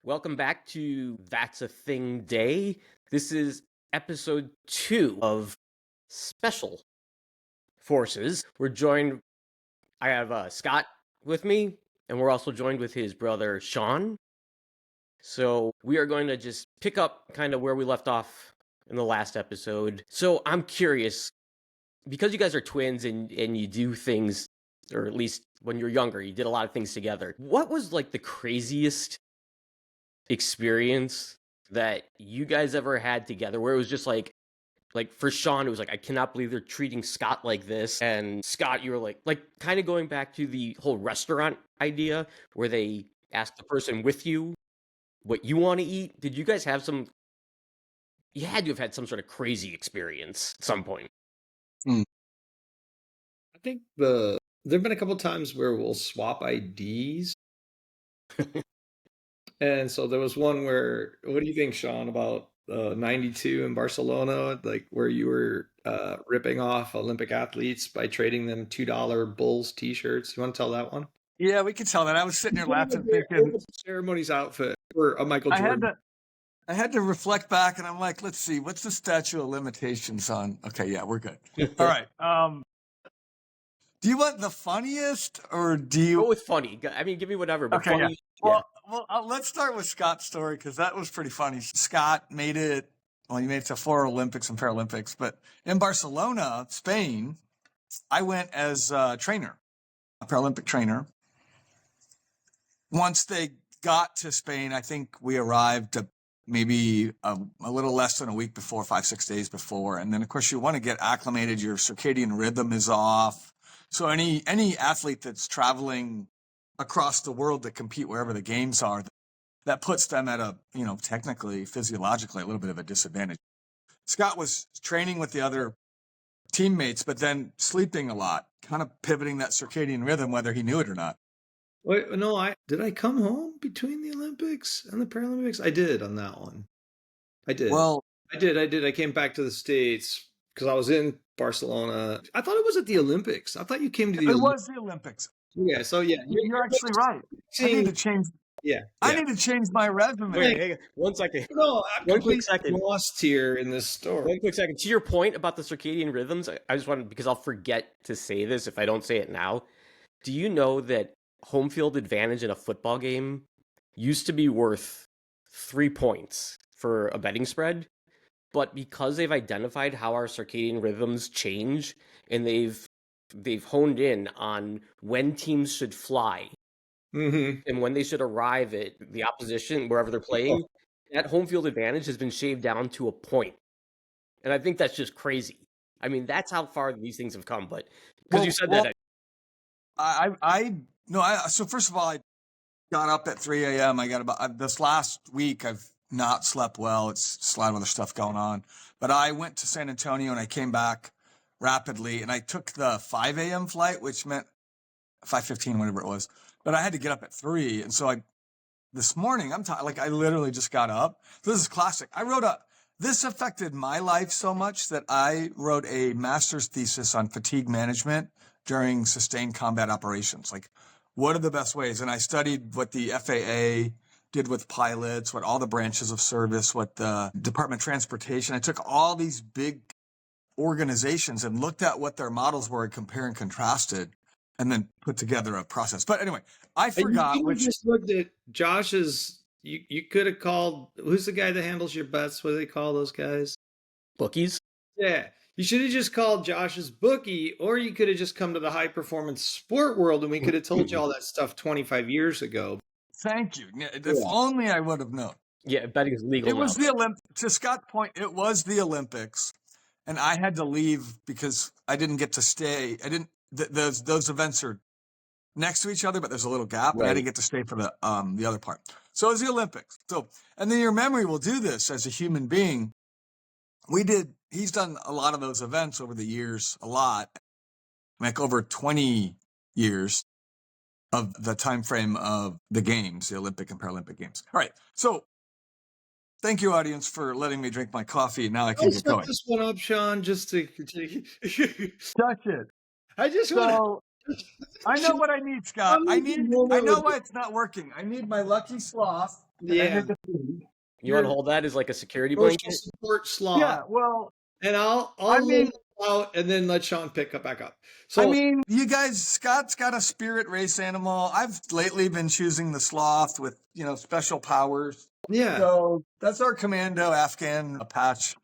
Welcome back to That's a Thing Day. This is episode 2 of Special Forces. I have Scott with me, and we're also joined with his brother Sean. So we are going to just pick up kind of where we left off in the last episode. So I'm curious, because you guys are twins and you do things, or at least when you're younger, you did a lot of things together. What was like the craziest experience that you guys ever had together where it was just like for Sean it was like, I cannot believe they're treating Scott like this, and Scott, you were like kind of going back to the whole restaurant idea where they ask the person with you what you want to eat. Did you guys have you had to have had some sort of crazy experience at some point? I think there've been a couple times where we'll swap IDs. And so there was one where, what do you think, Sean, about 92 in Barcelona, like where you were ripping off Olympic athletes by trading them $2 Bulls t-shirts? You want to tell that one? Yeah, we could tell that. I was sitting here laughing, What thinking was the ceremony's outfit for a Michael Jordan? I had to reflect back, and I'm like, let's see, what's the statute of limitations on? Okay, yeah, we're good. All right. Do you want the funniest, or do you Go with funny. I mean, give me whatever, but okay, funny. Yeah. Well, let's start with Scott's story because that was pretty funny. Scott made it. Well, he made it to 4 Olympics and Paralympics, but in Barcelona, Spain, I went as a trainer, a Paralympic trainer. Once they got to Spain, I think we arrived maybe a little less than a week before, 5-6 days before. And then, of course, you want to get acclimated. Your circadian rhythm is off. So any athlete that's traveling across the world to compete wherever the games are, that puts them at a, technically, physiologically, a little bit of a disadvantage. Scott was training with the other teammates, but then sleeping a lot, kind of pivoting that circadian rhythm, whether he knew it or not. Wait, no, did I come home between the Olympics and the Paralympics? I did on that one. I did. Well, I did. I came back to the States because I was in Barcelona. I thought it was at the Olympics. I thought you came to the Olympics. It was the Olympics. Yeah, so yeah. You're actually right. I need to change. Yeah. I need to change my resume. Wait, hang on. 1 second. No, I'm One quick second. lost here in this story. 1 quick second. To your point about the circadian rhythms, I just wanted, because I'll forget to say this if I don't say it now. Do you know that home field advantage in a football game used to be worth 3 points for a betting spread? But because they've identified how our circadian rhythms change, and they've honed in on when teams should fly and when they should arrive at the opposition wherever they're playing, that home field advantage has been shaved down to a point. And I think that's just crazy. I mean, that's how far these things have come. But because you said that, So first of all, I got up at 3 a.m. I got about this last week. I've not slept well. It's just a lot of other stuff going on. But I went to San Antonio and I came back rapidly, and I took the 5 a.m. flight, which meant 5:15, whatever it was. But I had to get up at 3, and so this morning I literally just got up. This is classic. This affected my life so much that I wrote a master's thesis on fatigue management during sustained combat operations. Like, what are the best ways? And I studied what the FAA did with pilots, what all the branches of service, what the Department of Transportation. I took all these big organizations and looked at what their models were and compare and contrasted, and then put together a process. But anyway, I forgot you just looked at Josh's. You could have called, who's the guy that handles your bets? What do they call those guys? bookies. Yeah. You should have just called Josh's bookie, or you could have just come to the high performance sport world and we could have told you all that stuff 25 years ago. Thank you. If only I would have known. Yeah, betting is legal. It was the Olympics. To Scott's point, it was the Olympics, and I had to leave because I didn't get to stay. Those events are next to each other, but there's a little gap, and I didn't get to stay for the other part. So it was the Olympics. So, and then your memory will do this as a human being. He's done a lot of those events over the years, a lot, like over 20 years of the time frame of the games, the Olympic and Paralympic games. All right. So thank you, audience, for letting me drink my coffee. Now I can get going. This one up, Sean, just to continue. Touch it. I just want I know what I need, Scott. I'm I making know more why it's not working. I need my lucky sloth. Yeah. You want to hold that as like a security Social blanket? support slot. Yeah, well, And I'll I mean- load out and then let Sean pick up back up. I So mean, you guys, Scott's got a spirit race animal. I've lately been choosing the sloth with, special powers. yeah. So that's our commando Afghan patch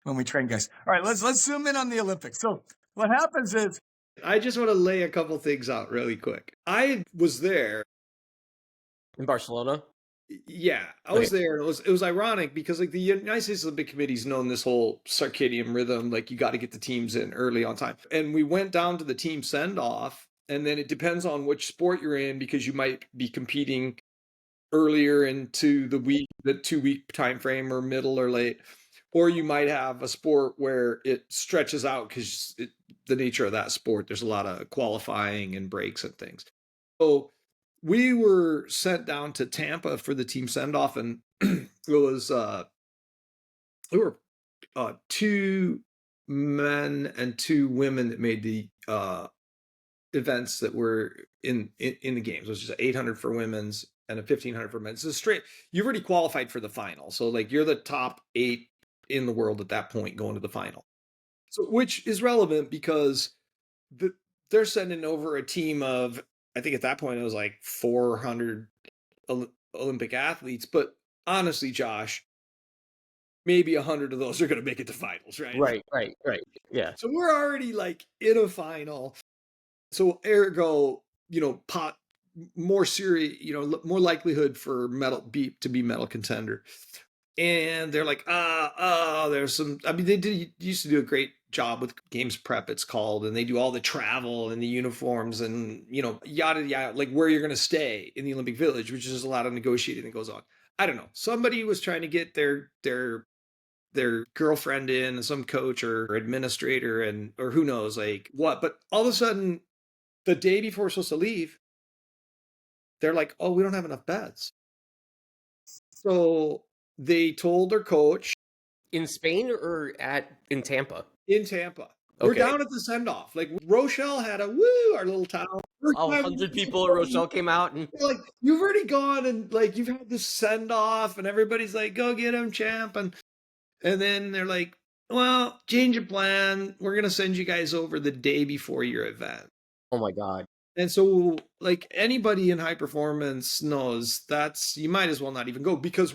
when we train guys. All right, let's zoom in on the Olympics. So what happens is, I just want to lay a couple things out really quick. I was there. In Barcelona? Yeah, I was there, and it was ironic because like the United States Olympic Committee's known this whole circadian rhythm, like you got to get the teams in early on time. And we went down to the team send off, and then it depends on which sport you're in because you might be competing earlier into the 2 week time frame, or middle or late, or you might have a sport where it stretches out because the nature of that sport, there's a lot of qualifying and breaks and things. So we were sent down to Tampa for the team send off, and it was there were 2 men and 2 women that made the events that were in the games. It was just 800 for women's and a 1500 for men's. So straight, you've already qualified for the final. So like you're the top 8 in the world at that point going to the final. So which is relevant because they're sending over a team of, I think at that point it was like 400 Olympic athletes, but honestly, Josh, maybe 100 of those are going to make it to finals, right? Right. Yeah. So we're already like in a final. So ergo, more serious, more likelihood for to be medal contender. And they're like, there's some, I mean, used to do a great job with games prep, it's called, and they do all the travel and the uniforms and, yada, yada, like where you're going to stay in the Olympic Village, which is a lot of negotiating that goes on. I don't know. Somebody was trying to get their girlfriend in, some coach or administrator, or who knows, like what, but all of a sudden the day before we're supposed to leave, they're like, oh, we don't have enough beds. So they told their coach. In Spain or in Tampa? In Tampa. We're down at the send-off. Like Rochelle had our little town. 100 people at Rochelle came out and like, you've already gone and like you've had this send-off and everybody's like, go get him, champ. And then they're like, well, change of plan. We're gonna send you guys over the day before your event. Oh my God. And so like anybody in high performance knows you might as well not even go, because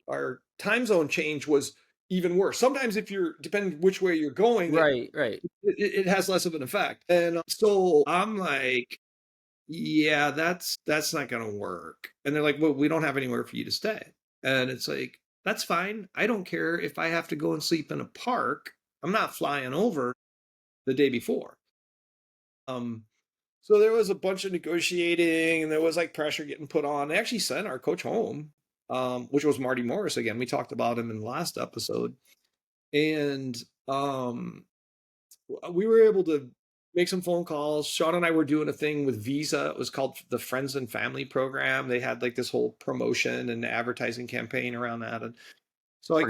our time zone change was even worse. Sometimes if depending which way you're going, right, it has less of an effect. And so I'm like, yeah, that's not going to work. And they're like, well, we don't have anywhere for you to stay. And it's like, that's fine. I don't care if I have to go and sleep in a park. I'm not flying over the day before. So there was a bunch of negotiating, and there was like pressure getting put on. They actually sent our coach home, which was Marty Morris again. We talked about him in the last episode. And we were able to make some phone calls. Sean and I were doing a thing with Visa. It was called the Friends and Family Program. They had like this whole promotion and advertising campaign around that. And so I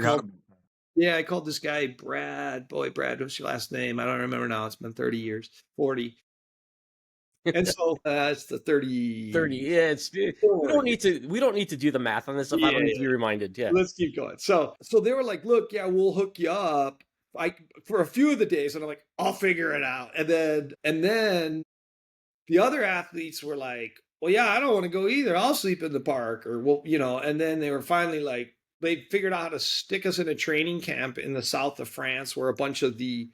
called this guy, Brad. Boy, Brad, what's your last name? I don't remember now. It's been 30 years, 40. And so it's the 30. 30. Yeah, we don't need to do the math on this stuff. I don't need to be reminded. Yeah. Let's keep going. So they were like, look, yeah, we'll hook you up for a few of the days. And I'm like, I'll figure it out. And then the other athletes were like, well, yeah, I don't want to go either. I'll sleep in the park, or and then they were finally like, they figured out how to stick us in a training camp in the south of France where a bunch of the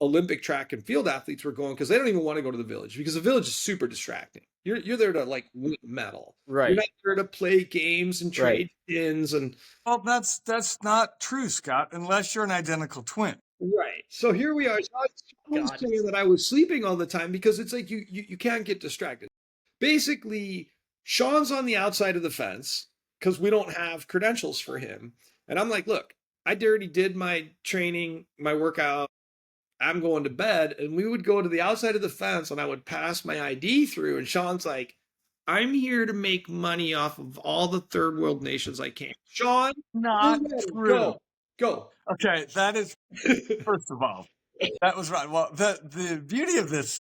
Olympic track and field athletes were going, because they don't even want to go to the village because the village is super distracting. You're there to like win medal. Right. You're not there to play games and trade pins and. Well, that's not true, Scott, unless you're an identical twin. Right. So here we are. I was saying that I was sleeping all the time because it's like you can't get distracted. Basically, Sean's on the outside of the fence because we don't have credentials for him. And I'm like, look, I already did my training, my workout. I'm going to bed. And we would go to the outside of the fence and I would pass my ID through. And Sean's like, I'm here to make money off of all the third world nations I can. Sean, not true. Go. Okay, that is, first of all, that was right. Well, the beauty of this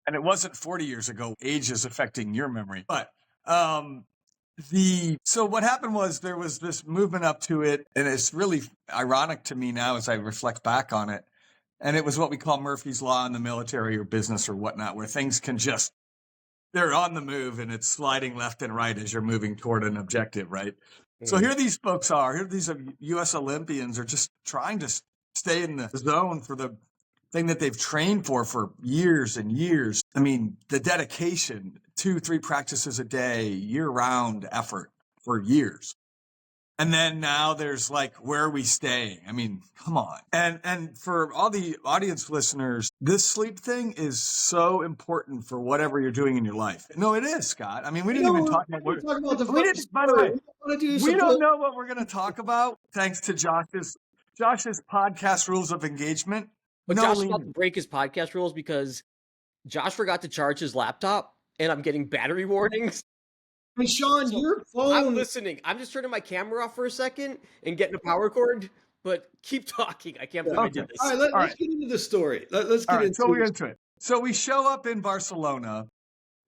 and it wasn't 40 years ago. Age is affecting your memory. But so what happened was there was this movement up to it, and it's really ironic to me now as I reflect back on it. And it was what we call Murphy's Law in the military or business or whatnot, where things can just, they're on the move and it's sliding left and right as you're moving toward an objective, right? So here these folks are, here these U.S. Olympians are just trying to stay in the zone for the thing that they've trained for years and years. I mean, the dedication, 2-3 practices a day, year-round effort for years. And then now there's like, where are we staying? I mean, come on. And for all the audience listeners, this sleep thing is so important for whatever you're doing in your life. No, it is, Scott. I mean, we didn't even talk about what we didn't, by the way, we don't know what we're going to talk about thanks to Josh's podcast rules of engagement. But Josh is about to break his podcast rules because Josh forgot to charge his laptop and I'm getting battery warnings. Hey, Sean, so your phone. I'm listening. I'm just turning my camera off for a second and getting a power cord, but keep talking. I can't believe I did this. All right, let's get into the story. Let's get into it. So we show up in Barcelona,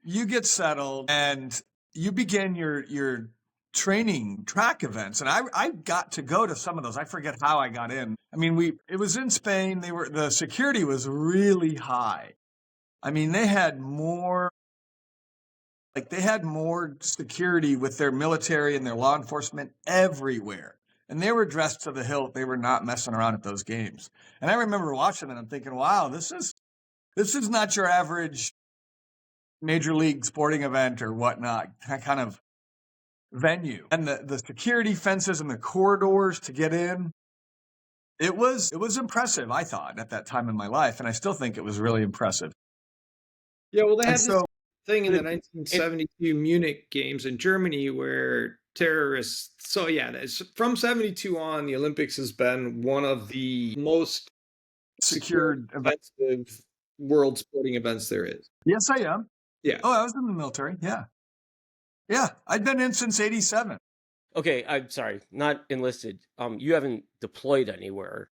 you get settled, and you begin your training track events. And I got to go to some of those. I forget how I got in. I mean, it was in Spain. The security was really high. I mean, they had more security with their military and their law enforcement everywhere. And they were dressed to the hilt. They were not messing around at those games. And I remember watching it. I'm thinking, wow, this is not your average major league sporting event or whatnot kind of venue. And the security fences and the corridors to get in, it was impressive, I thought, at that time in my life. And I still think it was really impressive. Yeah, well, they had this thing in the 1972 Munich games in Germany where terrorists. So yeah, from 72 on, the Olympics has been one of the most secured world sporting events there is. Yes, I am. Yeah. Oh, I was in the military. Yeah. Yeah, I'd been in since 87. Okay, I'm sorry, not enlisted. You haven't deployed anywhere,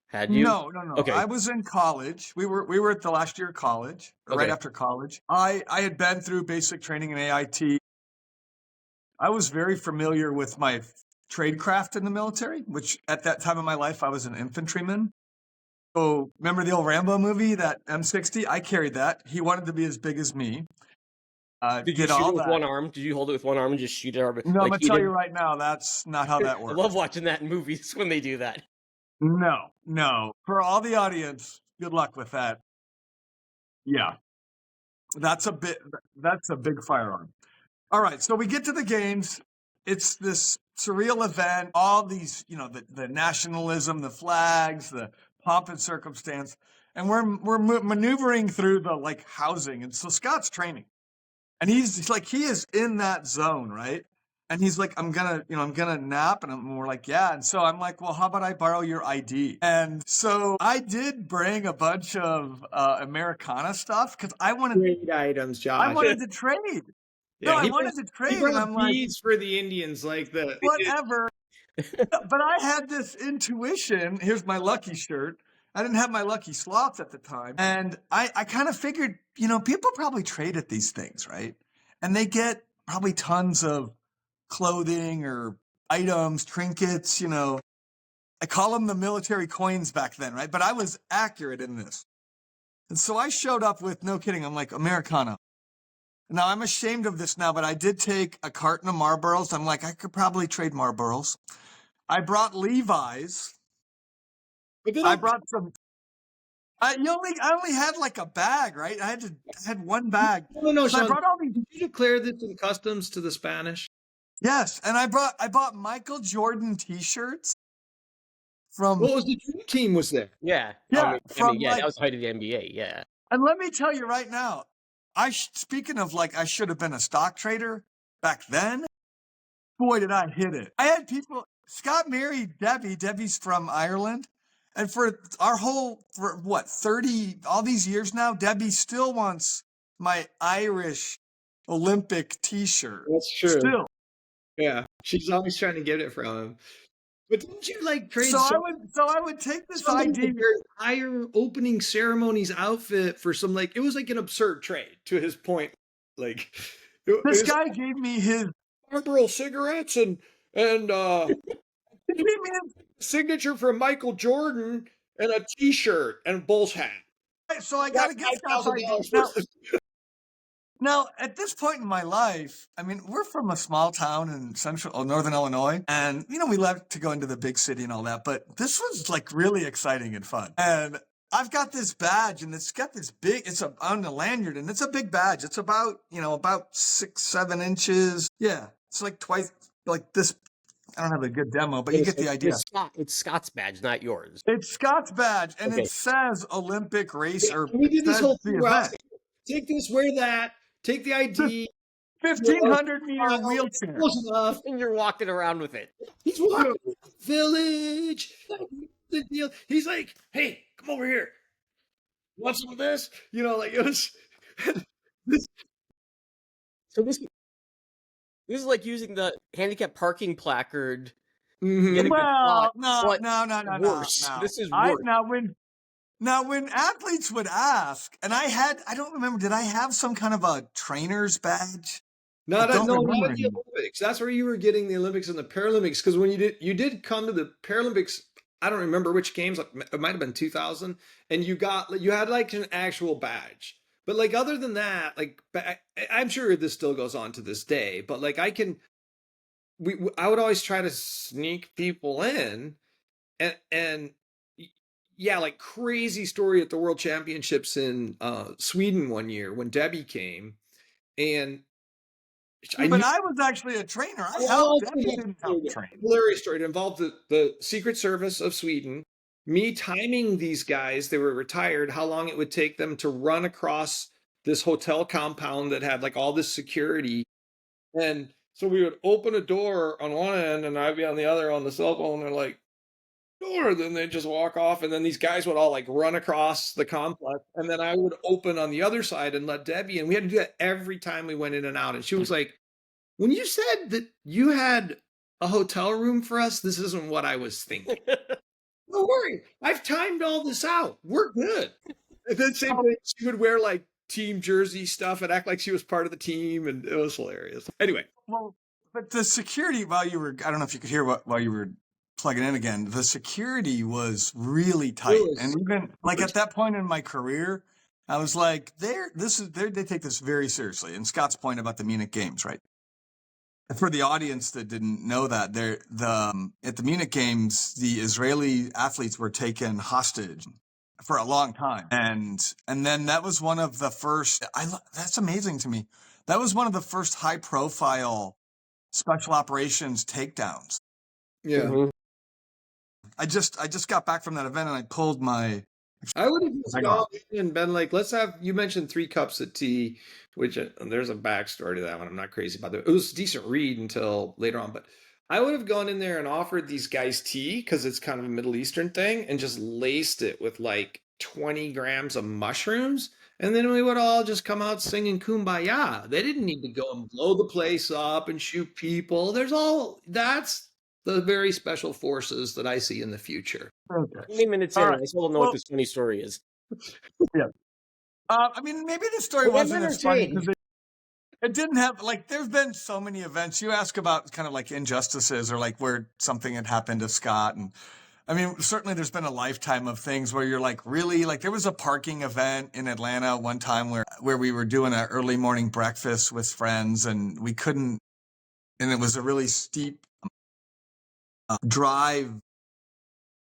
had you? No. Okay. I was in college. We were at the last year of college, right after college. I had been through basic training in AIT. I was very familiar with my tradecraft in the military, which at that time in my life, I was an infantryman. So remember the old Rambo movie, that M60? I carried that. He wanted to be as big as me. Did you shoot it with one arm? Did you hold it with one arm and just shoot it? No, I'm going to tell you right now, that's not how that works. I love watching that in movies when they do that. No. For all the audience, good luck with that. Yeah. That's a big firearm. All right, so we get to the games. It's this surreal event, all these, the nationalism, the flags, the pomp and circumstance, and we're maneuvering through the housing. And so Scott's training. And he is in that zone, right? And he's like, I'm gonna nap. And we're like, yeah. And so I'm like, well, how about I borrow your ID? And so I did bring a bunch of Americana stuff because I wanted trade items, Josh. I wanted to trade. Yeah, no, I wanted to trade. And I'm like, for the Indians, whatever. But I had this intuition. Here's my lucky shirt. I didn't have my lucky slots at the time. And I kind of figured, people probably trade at these things, right? And they get probably tons of clothing or items, trinkets, I call them the military coins back then, right? But I was accurate in this. And so I showed up with, no kidding, I'm like, Americana. Now, I'm ashamed of this now, but I did take a carton of Marlboros. I'm like, I could probably trade Marlboros. I brought Levi's. I brought some. I only had a bag, right? I had one bag. No, so Sean, I brought all these. Did you declare this in customs to the Spanish? Yes, and I bought Michael Jordan T-shirts from. What was the dream team? Was there? Yeah. Yeah. That was the height of the NBA. Yeah. And let me tell you right now, speaking of I should have been a stock trader back then. Boy, did I hit it! I had people. Scott married Debbie. Debbie's from Ireland. And for 30, all these years now, Debbie still wants my Irish Olympic T-shirt. That's true. Still. Yeah. She's always trying to get it from him. But didn't you like trade So I would take this idea. your entire opening ceremonies outfit for some it was like an absurd trade to his point. Like This guy gave me his Marlboro cigarettes and he gave me signature from Michael Jordan and a T-shirt and a Bulls hat. so I got to get Scott's idea. Now, at this point in my life, I mean, we're from a small town in northern Illinois, and we love to go into the big city and all that, but this was like really exciting and fun. And I've got this badge, and it's got this big, on the lanyard, and it's a big badge. It's about 6-7 inches. Yeah, it's like twice, like this. I don't have a good demo, but you get the idea. It's Scott's badge, not yours. It's Scott's badge, and it says Olympic race or we did this whole the thing. event. Take this, wear that. Take the ID. 1,500-meter wheelchair. Close enough. And you're walking around with it. He's walking village. The deal. He's like, hey, come over here. Want some of this? It was. So this is like using the handicap parking placard. Well, no. Worse. No. This is worse. Now, when athletes would ask, and I don't remember, did I have some kind of a trainer's badge? Not at the Olympics. That's where you were getting the Olympics and the Paralympics. Because when you did come to the Paralympics, I don't remember which games. It might have been 2000, and you had like an actual badge. But like other than that, like I'm sure this still goes on to this day. But like I would always try to sneak people in, and. Yeah, like crazy story at the World Championships in Sweden one year when Debbie came, and I was actually a trainer. I helped. Debbie didn't help train. Hilarious story. It involved the Secret Service of Sweden. Me timing these guys, they were retired, how long it would take them to run across this hotel compound that had like all this security, and so we would open a door on one end, and I'd be on the other on the cell phone, and like. Or then they just walk off, and then these guys would all like run across the complex, and then I would open on the other side and let Debbie in. We had to do that every time we went in and out. And she was like, when you said that you had a hotel room for us, this isn't what I was thinking. Don't worry, I've timed all this out. We're good. And then same thing, she would wear like team jersey stuff and act like she was part of the team, and it was hilarious. Anyway. Well, but the security I don't know if you could hear while you were plugging in again, the security was really tight. And even like at that point in my career, I was like, they take this very seriously. And Scott's point about the Munich Games, right? For the audience that didn't know that, at the Munich Games, the Israeli athletes were taken hostage for a long time. And then that was one of the first, that's amazing to me. That was one of the first high profile special operations takedowns. Yeah. Mm-hmm. I just got back from that event, and I pulled my. I would have just gone and been like, let's have. You mentioned 3 cups of tea, which there's a backstory to that one. I'm not crazy about that. It was a decent read until later on, but I would have gone in there and offered these guys tea because it's kind of a Middle Eastern thing, and just laced it with like 20 grams of mushrooms, and then we would all just come out singing Kumbaya. They didn't need to go and blow the place up and shoot people. That's the very special forces that I see in the future. Okay. 20 minutes in, I still don't know what this funny story is. Yeah. I mean, maybe the story wasn't as funny because it didn't have, like, there's been so many events. You ask about kind of like injustices or like where something had happened to Scott. And I mean, certainly there's been a lifetime of things where you're like, really? Like there was a parking event in Atlanta one time where we were doing an early morning breakfast with friends, and we couldn't, and it was a really steep drive.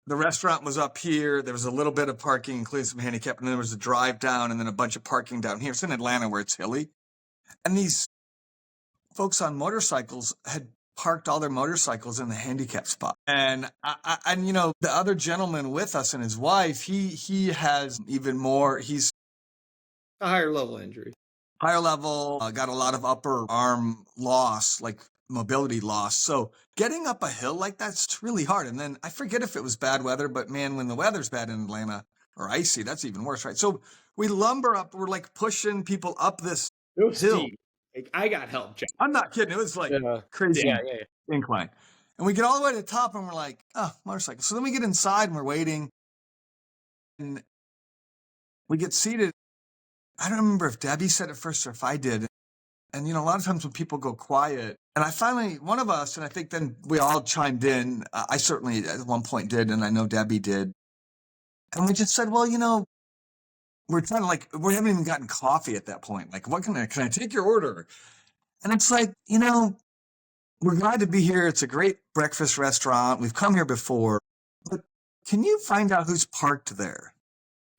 The restaurant was up here. There was a little bit of parking, including some handicap, and then there was a drive down and then a bunch of parking down here. It's in Atlanta where it's hilly. And these folks on motorcycles had parked all their motorcycles in the handicap spot. And and the other gentleman with us and his wife, he has even more, he's a higher level injury. Higher level, got a lot of upper arm loss, like mobility loss. So getting up a hill like that's really hard. And then I forget if it was bad weather, but man, when the weather's bad in Atlanta or icy, that's even worse, right? So we lumber up, we're like pushing people up this hill. Like, I got help, Jack. I'm not kidding. It was like crazy incline. And we get all the way to the top and we're like, oh, motorcycle. So then we get inside and we're waiting and we get seated. I don't remember if Debbie said it first or if I did. And, a lot of times when people go quiet, and I finally, one of us, and I think then we all chimed in. I certainly at one point did, and I know Debbie did. And we just said, well, we're trying to we haven't even gotten coffee at that point. Like, what can I take your order? And it's like, we're glad to be here. It's a great breakfast restaurant. We've come here before, but can you find out who's parked there?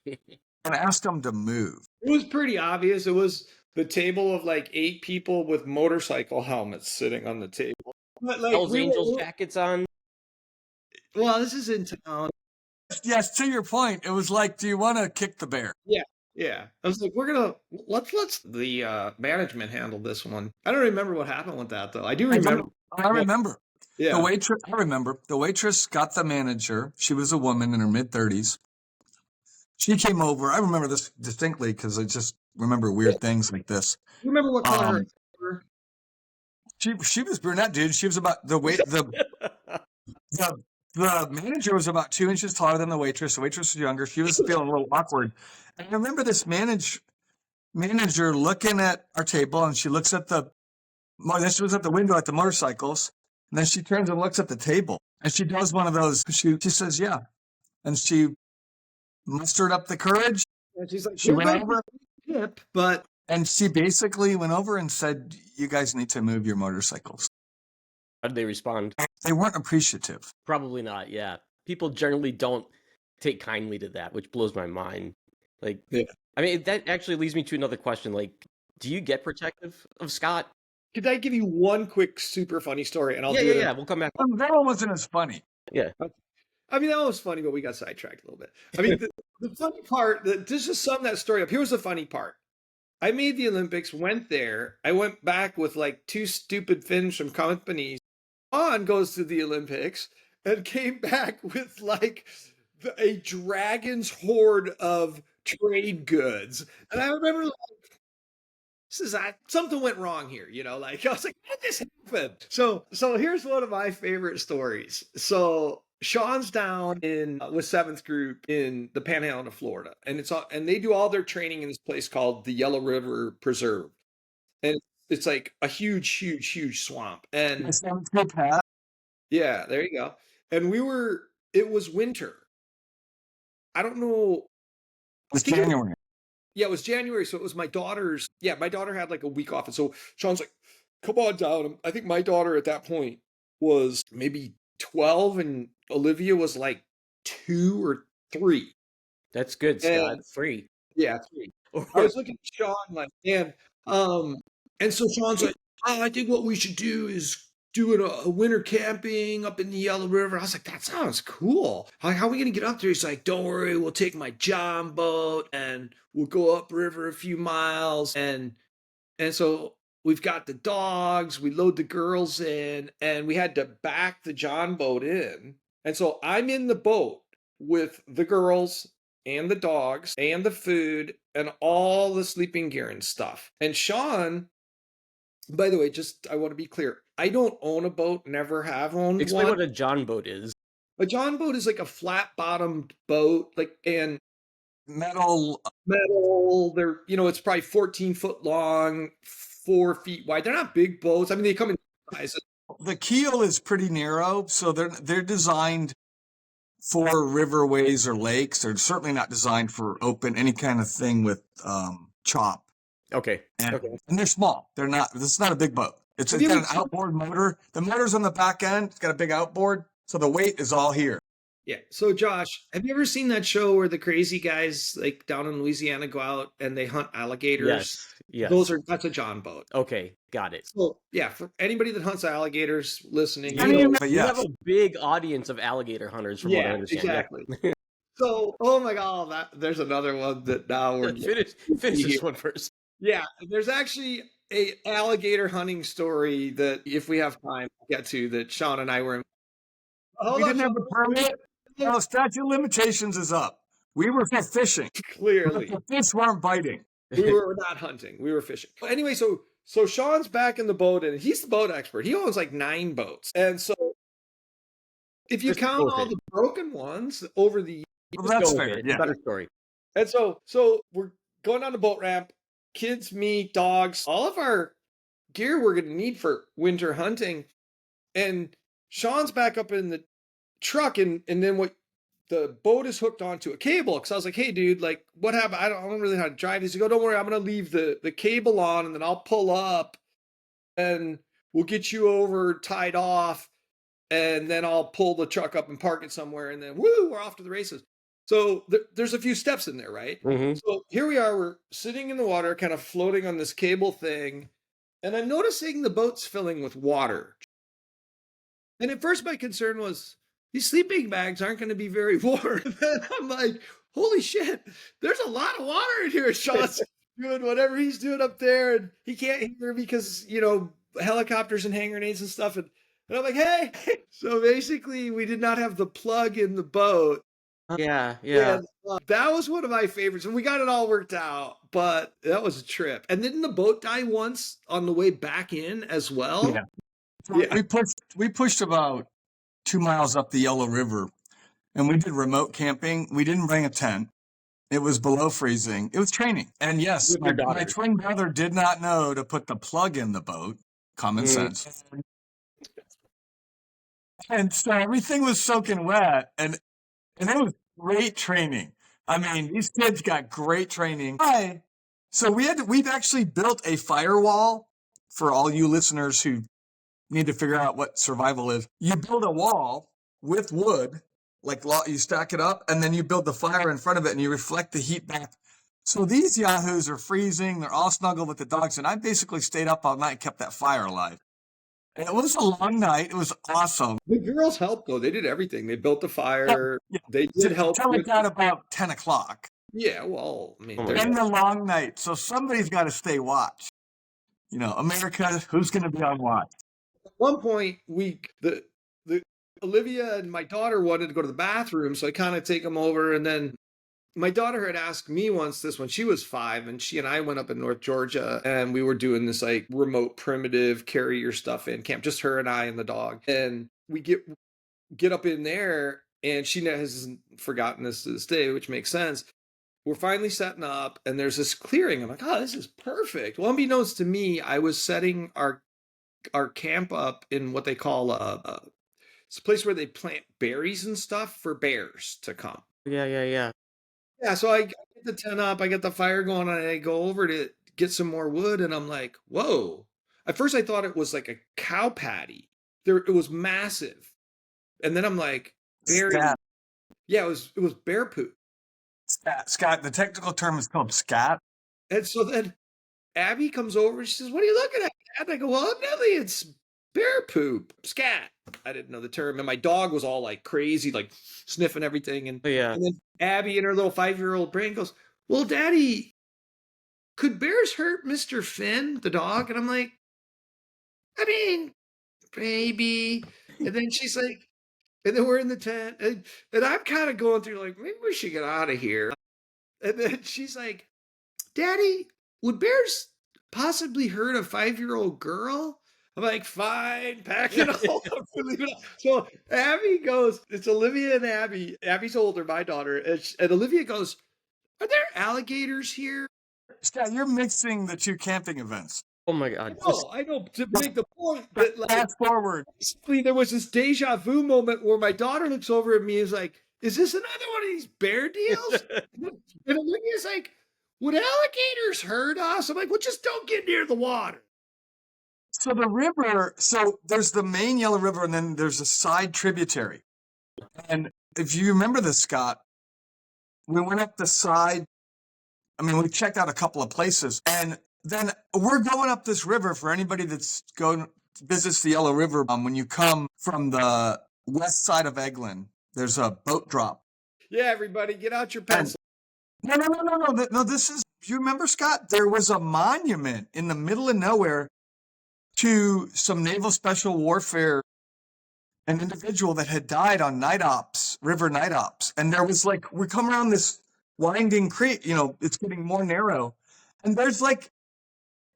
And ask them to move. It was pretty obvious. It was the table of like 8 people with motorcycle helmets sitting on the table. But Hell's Angels jackets on. Well, this is in town. Yes, to your point, it was like, do you want to kick the bear? Yeah. I was like, let's the management handle this one. I don't remember what happened with that though. I do remember. I remember. Yeah. The waitress got the manager. She was a woman in her mid-30s. She came over. I remember this distinctly because I just remember weird things like this. You remember what color her? She was brunette, dude. She was about the manager was about 2 inches taller than the waitress. The waitress was younger. She was feeling a little awkward. And I remember this manager looking at our table, and she looks at then she was at the window at the motorcycles, and then she turns and looks at the table, and she does one of those. She says, "Yeah," and she mustered up the courage. And she's like, she went over, and she basically went over and said, "You guys need to move your motorcycles." How did they respond? They weren't appreciative. Probably not. Yeah, people generally don't take kindly to that, which blows my mind. Like, yeah. I mean, that actually leads me to another question. Like, do you get protective of Scott? Could I give you one quick, super funny story? And I'll do it. Yeah. We'll come back. That one wasn't as funny. Yeah. I mean, that was funny, but we got sidetracked a little bit. I mean, the funny part, just to sum that story up, here's the funny part. I made the Olympics, went there. I went back with like 2 stupid Finns from companies. On goes to the Olympics and came back with like a dragon's hoard of trade goods. And I remember like, something went wrong here, like I was like, how did this happen? So here's one of my favorite stories. So Sean's down with 7th group in the Panhandle of Florida, and they do all their training in this place called the Yellow River Preserve, and it's like a huge swamp. And yeah, there you go. And it was winter. I don't know. It's January. Yeah, it was January. So it was my daughter's. Yeah, my daughter had like a week off. And so Sean's like, come on down. I think my daughter at that point was maybe 12 and Olivia was like 2 or 3. That's good, Scott. 3. Yeah, 3. I was looking at Sean like, man. And so Sean's like, I think what we should do is doing a winter camping up in the Yellow River. I was like, that sounds cool. How are we going to get up there? He's like, don't worry, we'll take my John boat and we'll go upriver a few miles. And so we've got the dogs, we load the girls in, and we had to back the John boat in. And so I'm in the boat with the girls and the dogs and the food and all the sleeping gear and stuff. And Sean, by the way, I want to be clear. I don't own a boat, never have owned Explain one. what a John boat is. A John boat is like a flat-bottomed boat, and metal. They're, it's probably 14 foot long, 4 feet wide. They're not big boats. I mean, they come in sizes. The keel is pretty narrow, so they're designed for riverways or lakes. They're certainly not designed for any kind of thing with chop. Okay. And they're small. They're not. This is not a big boat. It's got an outboard motor. The motor's on the back end. It's got a big outboard, so the weight is all here. Yeah. So, Josh, have you ever seen that show where the crazy guys like down in Louisiana go out and they hunt alligators? Yes. That's a John boat. Okay, got it. So, yeah, for anybody that hunts alligators listening, you have a big audience of alligator hunters, from what I understand. Exactly. Yeah. So, oh my God, there's another one that now we're finish this one first. Yeah, there's actually a alligator hunting story that, if we have time, we'll get to, that Sean and I were in. We didn't have a permit. No, statute of limitations is up. We were fishing. Clearly. The fish weren't biting. We were not hunting. We were fishing. Anyway, so Sean's back in the boat, and he's the boat expert. He owns like 9 boats. And so if you Just go count with all it. the broken ones over the Well, Just that's go with fair. it. It's Yeah. a better story. And so we're going down the boat ramp, kids, me, dogs, all of our gear we're going to need for winter hunting. And Sean's back up in the truck, and then what? The boat is hooked onto a cable. Because I was like, "Hey, dude, like, what happened? I don't really know how to drive." He's like, "Oh, don't worry, I'm going to leave the cable on, and then I'll pull up, and we'll get you over tied off, and then I'll pull the truck up and park it somewhere, and then woo, we're off to the races." So there's a few steps in there, right? Mm-hmm. So here we are, we're sitting in the water, kind of floating on this cable thing, and I'm noticing the boat's filling with water. And at first, my concern was these sleeping bags aren't going to be very warm. And then I'm like, holy shit, there's a lot of water in here. Sean's doing whatever he's doing up there, and he can't hear because, helicopters and hand grenades and stuff. And I'm like, hey. So basically, we did not have the plug in the boat. Yeah, yeah. And that was one of my favorites. And we got it all worked out, but that was a trip. And didn't the boat die once on the way back in as well? Yeah. Yeah. We pushed about 2 miles up the Yellow River, and we did remote camping. We didn't bring a tent. It was below freezing. It was training. And yes, With my your daughters. twin brother did not know to put the plug in the boat. Common sense. And so everything was soaking wet, and it was great training. I mean, these kids got great training. So we've actually built a firewall for all you listeners who need to figure out what survival is. You build a wall with wood, you stack it up, and then you build the fire in front of it, and you reflect the heat back. So these yahoos are freezing. They're all snuggled with the dogs, and I basically stayed up all night and kept that fire alive. And it was a long night. It was awesome. The girls helped though. They did everything. They built the fire. Yeah. They did help. Tell it down about 10 o'clock. Yeah, well, I mean, Oh my there's- And the long night. So somebody's got to stay watch. America, who's going to be on watch? at one point the Olivia and my daughter wanted to go to the bathroom, so I kind of take them over, and then my daughter had asked me once this when she was 5, and she and I went up in North Georgia, and we were doing this like remote primitive carry your stuff in camp, just her and I and the dog, and we get up in there, and she hasn't forgotten this to this day, which makes sense. We're finally setting up, and there's this clearing. I'm like, oh, this is perfect. Well, unbeknownst to me, I was setting our camp up in what they call it's a place where they plant berries and stuff for bears to come. Yeah. Yeah, so I get the tent up, I get the fire going, and I go over to get some more wood, and I'm like, whoa. At first I thought it was like a cow patty. It was massive. And then I'm like, berry. Scat. Yeah, it was bear poop. Scott, the technical term is called scat. And so then Abby comes over and she says, what are you looking at, Dad? I go, well, evidently it's bear poop. Scat. I didn't know the term. And my dog was all like crazy, like sniffing everything. And, Yeah. and then Abby and her little 5-year-old brain goes, well, Daddy, could bears hurt Mr. Finn, the dog? And I'm like, I mean, maybe. And then she's like, and then we're in the tent. And I'm kind of going through like, maybe we should get out of here. And then she's like, Daddy, would bears possibly hurt a 5-year-old girl? I'm like, fine, pack it all up and leave it up. So Abby goes, it's Olivia and Abby. Abby's older, my daughter. And Olivia goes, are there alligators here? Scott, you're mixing the two camping events. Oh my god. I know, to make the point that like, Fast forward. basically there was this deja vu moment where my daughter looks over at me and is like, is this another one of these bear deals? And Olivia's like, would alligators hurt us? I'm like, well, just don't get near the water. So the river, there's the main Yellow River, and then there's a side tributary. And if you remember this, Scott, we went up the side. I mean, we checked out a couple of places, and then we're going up this river for anybody that's going visits the Yellow River. When you come from the west side of Eglin, there's a boat drop. Yeah, everybody, get out your pencil. No. This is. Do you remember, Scott? There was a monument in the middle of nowhere to some naval special warfare, an individual that had died on night ops, river night ops. And there was like, we come around this winding creek, it's getting more narrow. And there's like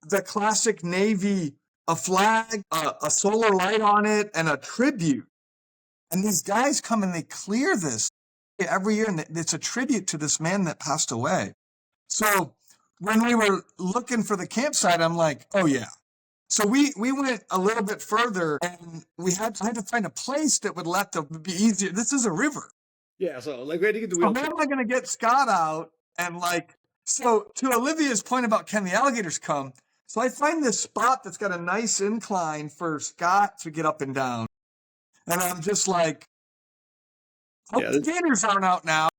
the classic Navy, a flag, a solar light on it, and a tribute And these guys come and they clear this every year, and it's a tribute to this man that passed away. So when we were looking for the campsite, I'm like, oh yeah. So we went a little bit further, and I had to find a place that would let them be easier. This is a river. Yeah, so like we had to get the So wheelchair. how am I going to get Scott out? And like, so to Olivia's point about can the alligators come? So I find this spot that's got a nice incline for Scott to get up and down. And I'm just like, hope Yeah, the gators aren't out now.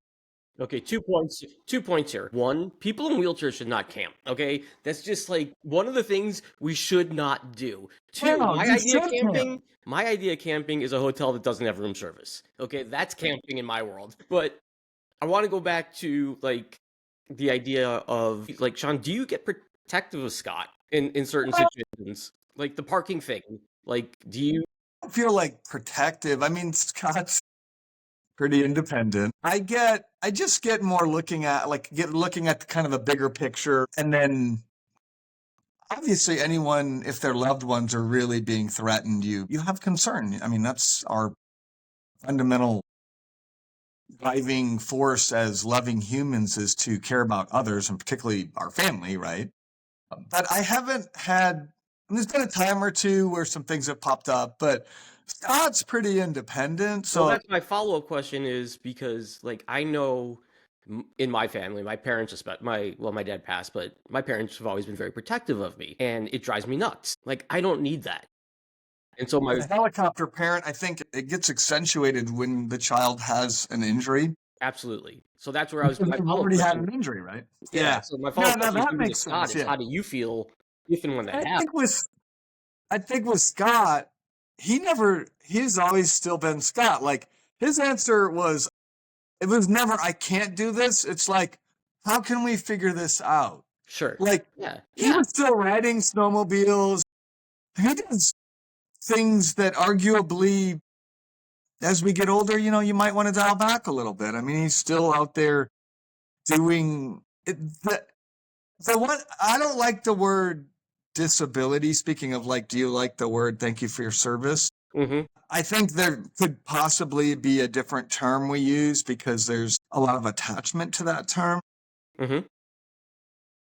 Okay, 2 points. 2 points here. One, people in wheelchairs should not camp. Okay, that's just like one of the things we should not do. Two, No, my you idea of should camping. camp. My idea of camping is a hotel that doesn't have room service. Okay, that's camping in my world. But I want to go back to like the idea of like Sean. Do you get protective of Scott in certain situations, like the parking thing? Like, do you? I don't feel like protective. I mean, Scott's pretty independent. I just get more looking at kind of the bigger picture, and then obviously anyone, if their loved ones are really being threatened, you have concern. I mean, that's our fundamental driving force as loving humans, is to care about others, and particularly our family, right? But I haven't had, and there's been a time or two where some things have popped up, but Scott's pretty independent. So Well, that's my follow-up question is because like I know in my family, my parents my dad passed, but my parents have always been very protective of me, and it drives me nuts. Like I don't need that. And so the helicopter parent, I think it gets accentuated when the child has an injury. absolutely. So that's where I was. Because My they've follow-up already had question, an injury, right? yeah. So my No, follow-up no, question is that gonna be to makes Scott sense. is Yeah. how do you feel if and when that I happens? think with Scott, he's always still been Scott. Like his answer was, it was never, I can't do this. It's like, how can we figure this out? Sure. Like Yeah. he was still riding snowmobiles. He does things that arguably, as we get older, you might want to dial back a little bit. I mean, he's still out there doing it. The one, I don't like the word disability. Speaking of like, do you like the word thank you for your service? Mm-hmm. I think there could possibly be a different term we use because there's a lot of attachment to that term. Mm-hmm.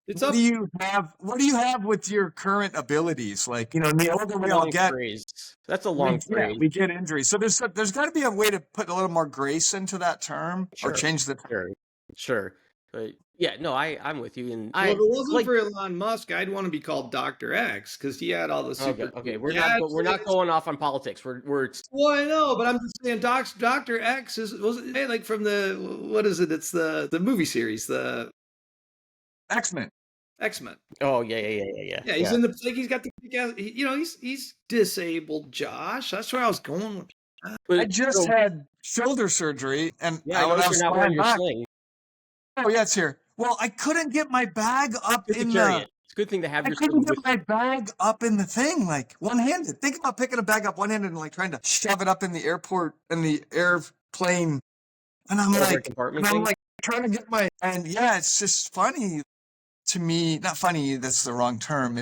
It's What up. do you have? What do you have with your current abilities? Like, the older we all Long get, phrase. That's a long phrase. we get injuries. So there's got to be a way to put a little more grace into that term, or Sure. change the term. Sure. But yeah, no, I'm with you. And Well, if it wasn't like, for Elon Musk, I'd want to be called Dr. X because he had all the super. okay, cool we're not gadgets. going off on politics. We're Well, I know, but I'm just saying, Dr. X was like from what is it? It's the movie series, the X-Men. X-Men. oh yeah. Yeah, he's in the like he's got the he's disabled, Josh. That's where I was going with. But, I just had shoulder surgery, and yeah, I when noticed you're not wearing your back, sling. oh yeah, it's here. Well, I couldn't get my bag up Good to in carry the. it. It's a good thing to have I your couldn't sling get my bag up in the thing, like one-handed. Think about picking a bag up one-handed and like trying to shove it up in the airport, in the airplane. And I'm overhead compartment thing. like trying to get and yeah, it's just funny to me. Not funny, that's the wrong term.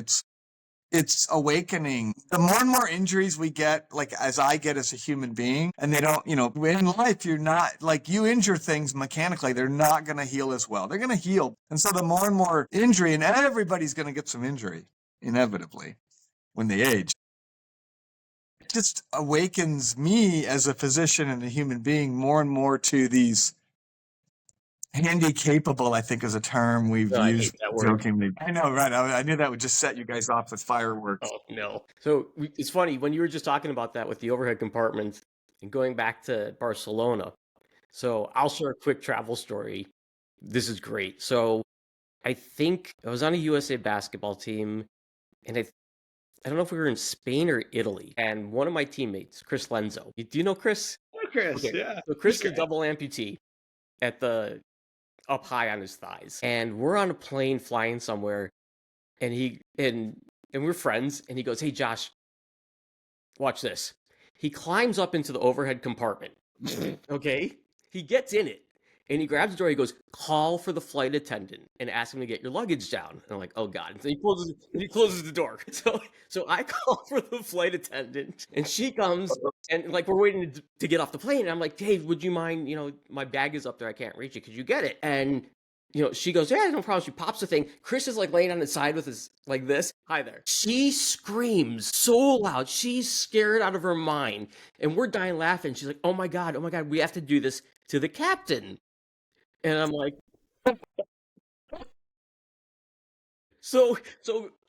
It's awakening. The more and more injuries we get, like as I get as a human being, and they don't, in life, you're not, like you injure things mechanically, they're not going to heal as well. They're going to heal. And so the more and more injury, and everybody's going to get some injury, inevitably, when they age. It just awakens me as a physician and a human being more and more to these handy-capable, I think, is a term we've No, I hate used that word. jokingly. I know, right? I knew that would just set you guys off with fireworks. Oh no. So it's funny when you were just talking about that with the overhead compartment and going back to Barcelona. So I'll share a quick travel story. This is great. So I think I was on a USA basketball team, and I don't know if we were in Spain or Italy. And one of my teammates, Chris Lenzo. Do you know Chris? Oh, Chris, Okay. yeah. So Chris is He's a double amputee at the up high on his thighs, and we're on a plane flying somewhere, and we're friends, and he goes, "Hey Josh, watch this." He climbs up into the overhead compartment. Okay, he gets in it, And he grabs the door. He goes, "Call for the flight attendant and ask him to get your luggage down." And I'm like, "Oh God!" And so he closes the door. So I call for the flight attendant, and she comes, and like we're waiting to get off the plane. And I'm like, "Dave, would you mind? My bag is up there. I can't reach it. Could you get it?" And she goes, "Yeah, no problem." She pops the thing. Chris is like laying on his side with his like this. Hi there. She screams so loud. She's scared out of her mind, and we're dying laughing. She's like, oh my God, we have to do this to the captain." And I'm like, so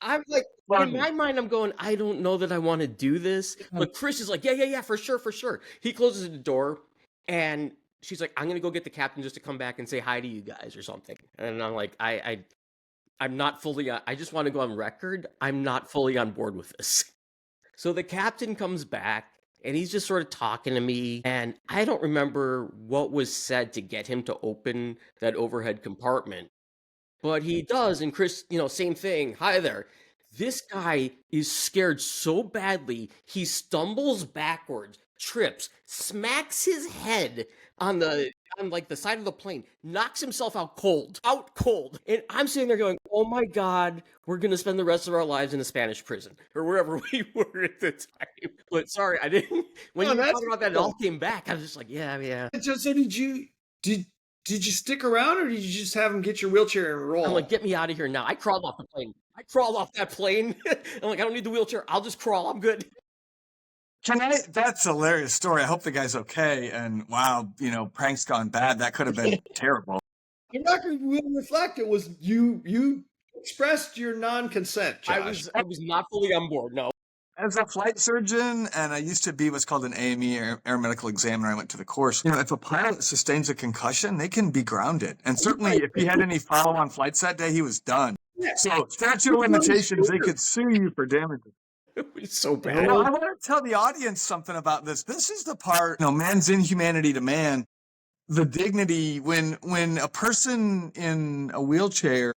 I'm like, in my mind, I'm going, I don't know that I want to do this. But Chris is like, yeah, for sure. He closes the door, and she's like, I'm gonna go get the captain just to come back and say hi to you guys or something. And I'm like, I'm not fully. I just want to go on record. I'm not fully on board with this. So the captain comes back. And he's just sort of talking to me, and I don't remember what was said to get him to open that overhead compartment. But he does, and Chris, same thing. Hi there. This guy is scared so badly, he stumbles backwards, trips, smacks his head on like the side of the plane, knocks himself out cold. And I'm sitting there going, oh my God, we're going to spend the rest of our lives in a Spanish prison or wherever we were at the time. But sorry, I didn't, when you talked about that, it all came back. I was just like, yeah. So did you stick around, or did you just have him get your wheelchair and roll? I'm like, get me out of here now. I crawled off the plane. I crawled off that plane. I'm like, I don't need the wheelchair. I'll just crawl. I'm good. That's a hilarious story. I hope the guy's okay. And wow, prank's gone bad. That could have been terrible. The record will reflect it was you expressed your non-consent, Josh. I was not fully on board, no. As a flight surgeon, and I used to be what's called an AME, air medical examiner, I went to the course. If a pilot sustains a concussion, they can be grounded. And certainly if he had any follow-on flights that day, he was done. Yeah. So statute of limitations, they could sue you for damages. It was so bad. I want to tell the audience something about this. This is the part, man's inhumanity to man. The dignity when a person in a wheelchair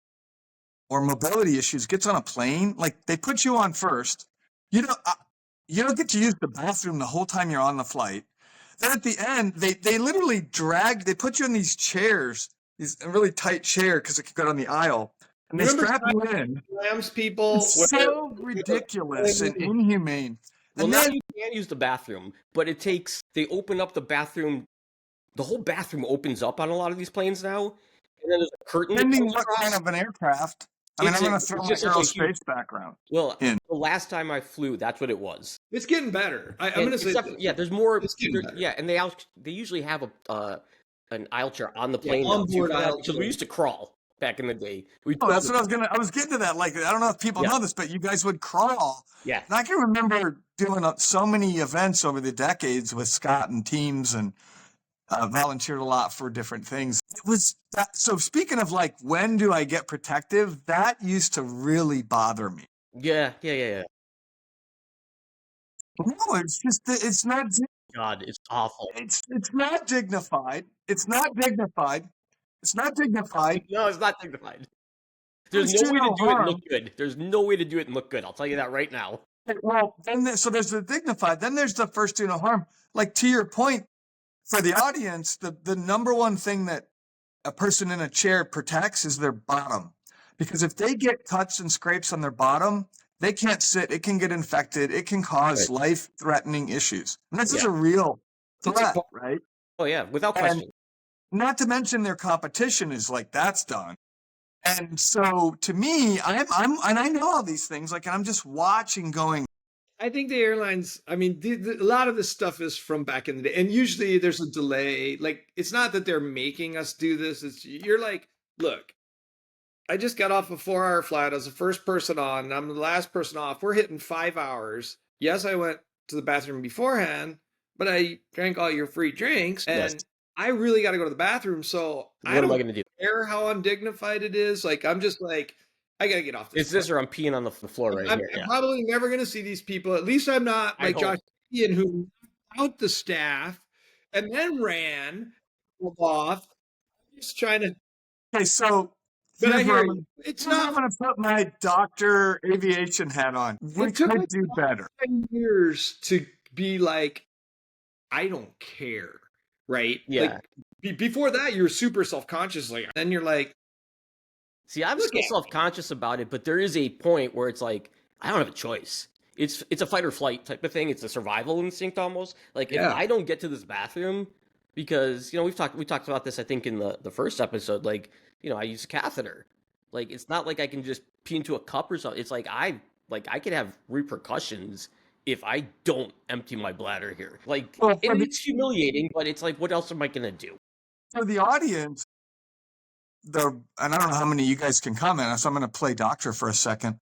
or mobility issues gets on a plane, like they put you on first. You don't get to use the bathroom the whole time you're on the flight. Then at the end, they literally they put you in these chairs, these really tight chair because it could go down the aisle. And they strap you in. Lambs people. It's so ridiculous and inhumane. Well, now you can't use the bathroom, but they open up the bathroom. The whole bathroom opens up on a lot of these planes now. And then there's a curtain. Depending what kind of an aircraft. I'm going to throw my aerospace background. Well, the last time I flew, that's what it was. It's getting better. I'm going to say, there's more. It's getting better. Yeah, and they usually have an aisle chair on the plane. Onboard aisle because we used to crawl back in the day. That's what I was getting to that. Like, I don't know if people know this, but you guys would crawl. Yeah. And I can remember doing so many events over the decades with Scot and teams, and volunteered a lot for different things. It was that. So speaking of like, when do I get protective? That used to really bother me. Yeah. No, it's just, it's not. God, it's awful. It's not dignified. It's not dignified. It's not dignified. No, it's not dignified. There's no way to do it and look good. There's no way to do it and look good. I'll tell you that right now. Well, so there's the dignified. Then there's the first do no harm. Like, to your point, for the audience, the number one thing that a person in a chair protects is their bottom. Because if they get cuts and scrapes on their bottom, they can't sit. It can get infected. It can cause life-threatening issues. And this is a real threat, right? Oh, yeah, without question. And not to mention their competition is like, that's done. And so to me, and I know all these things, like, and I'm just watching going. I think the airlines, a lot of this stuff is from back in the day. And usually there's a delay. Like, it's not that they're making us do this. You're like, look, I just got off a 4-hour flight. I was the first person on, and I'm the last person off. We're hitting 5 hours. Yes, I went to the bathroom beforehand, but I drank all your free drinks. And I really got to go to the bathroom. So what am I going to do? Care how undignified it is. Like, I'm just like, I got to get off this. It's this, or I'm peeing on the floor right here. I'm probably never going to see these people. At least I'm not like Josh Ian, who out the staff and then ran off. Just trying to. Okay, so. But I hear you. It's not. I'm going to put my doctor aviation hat on. We could do better. 10 years to be like, I don't care, right? Yeah. Like, before that, you're super self-conscious. Like, then you're like, See, I'm look still at me. self-conscious about it, but there is a point where it's like I don't have a choice. It's a fight or flight type of thing. It's a survival instinct almost. Like if Yeah. I don't get to this bathroom, because we talked about this I think in the first episode. Like I use a catheter. Like it's not like I can just pee into a cup or something. It's like I could have repercussions if I don't empty my bladder here. Like Well, it's humiliating, but it's like what else am I gonna do? for the audience, and I don't know how many of you guys can comment, so I'm going to play doctor for a second.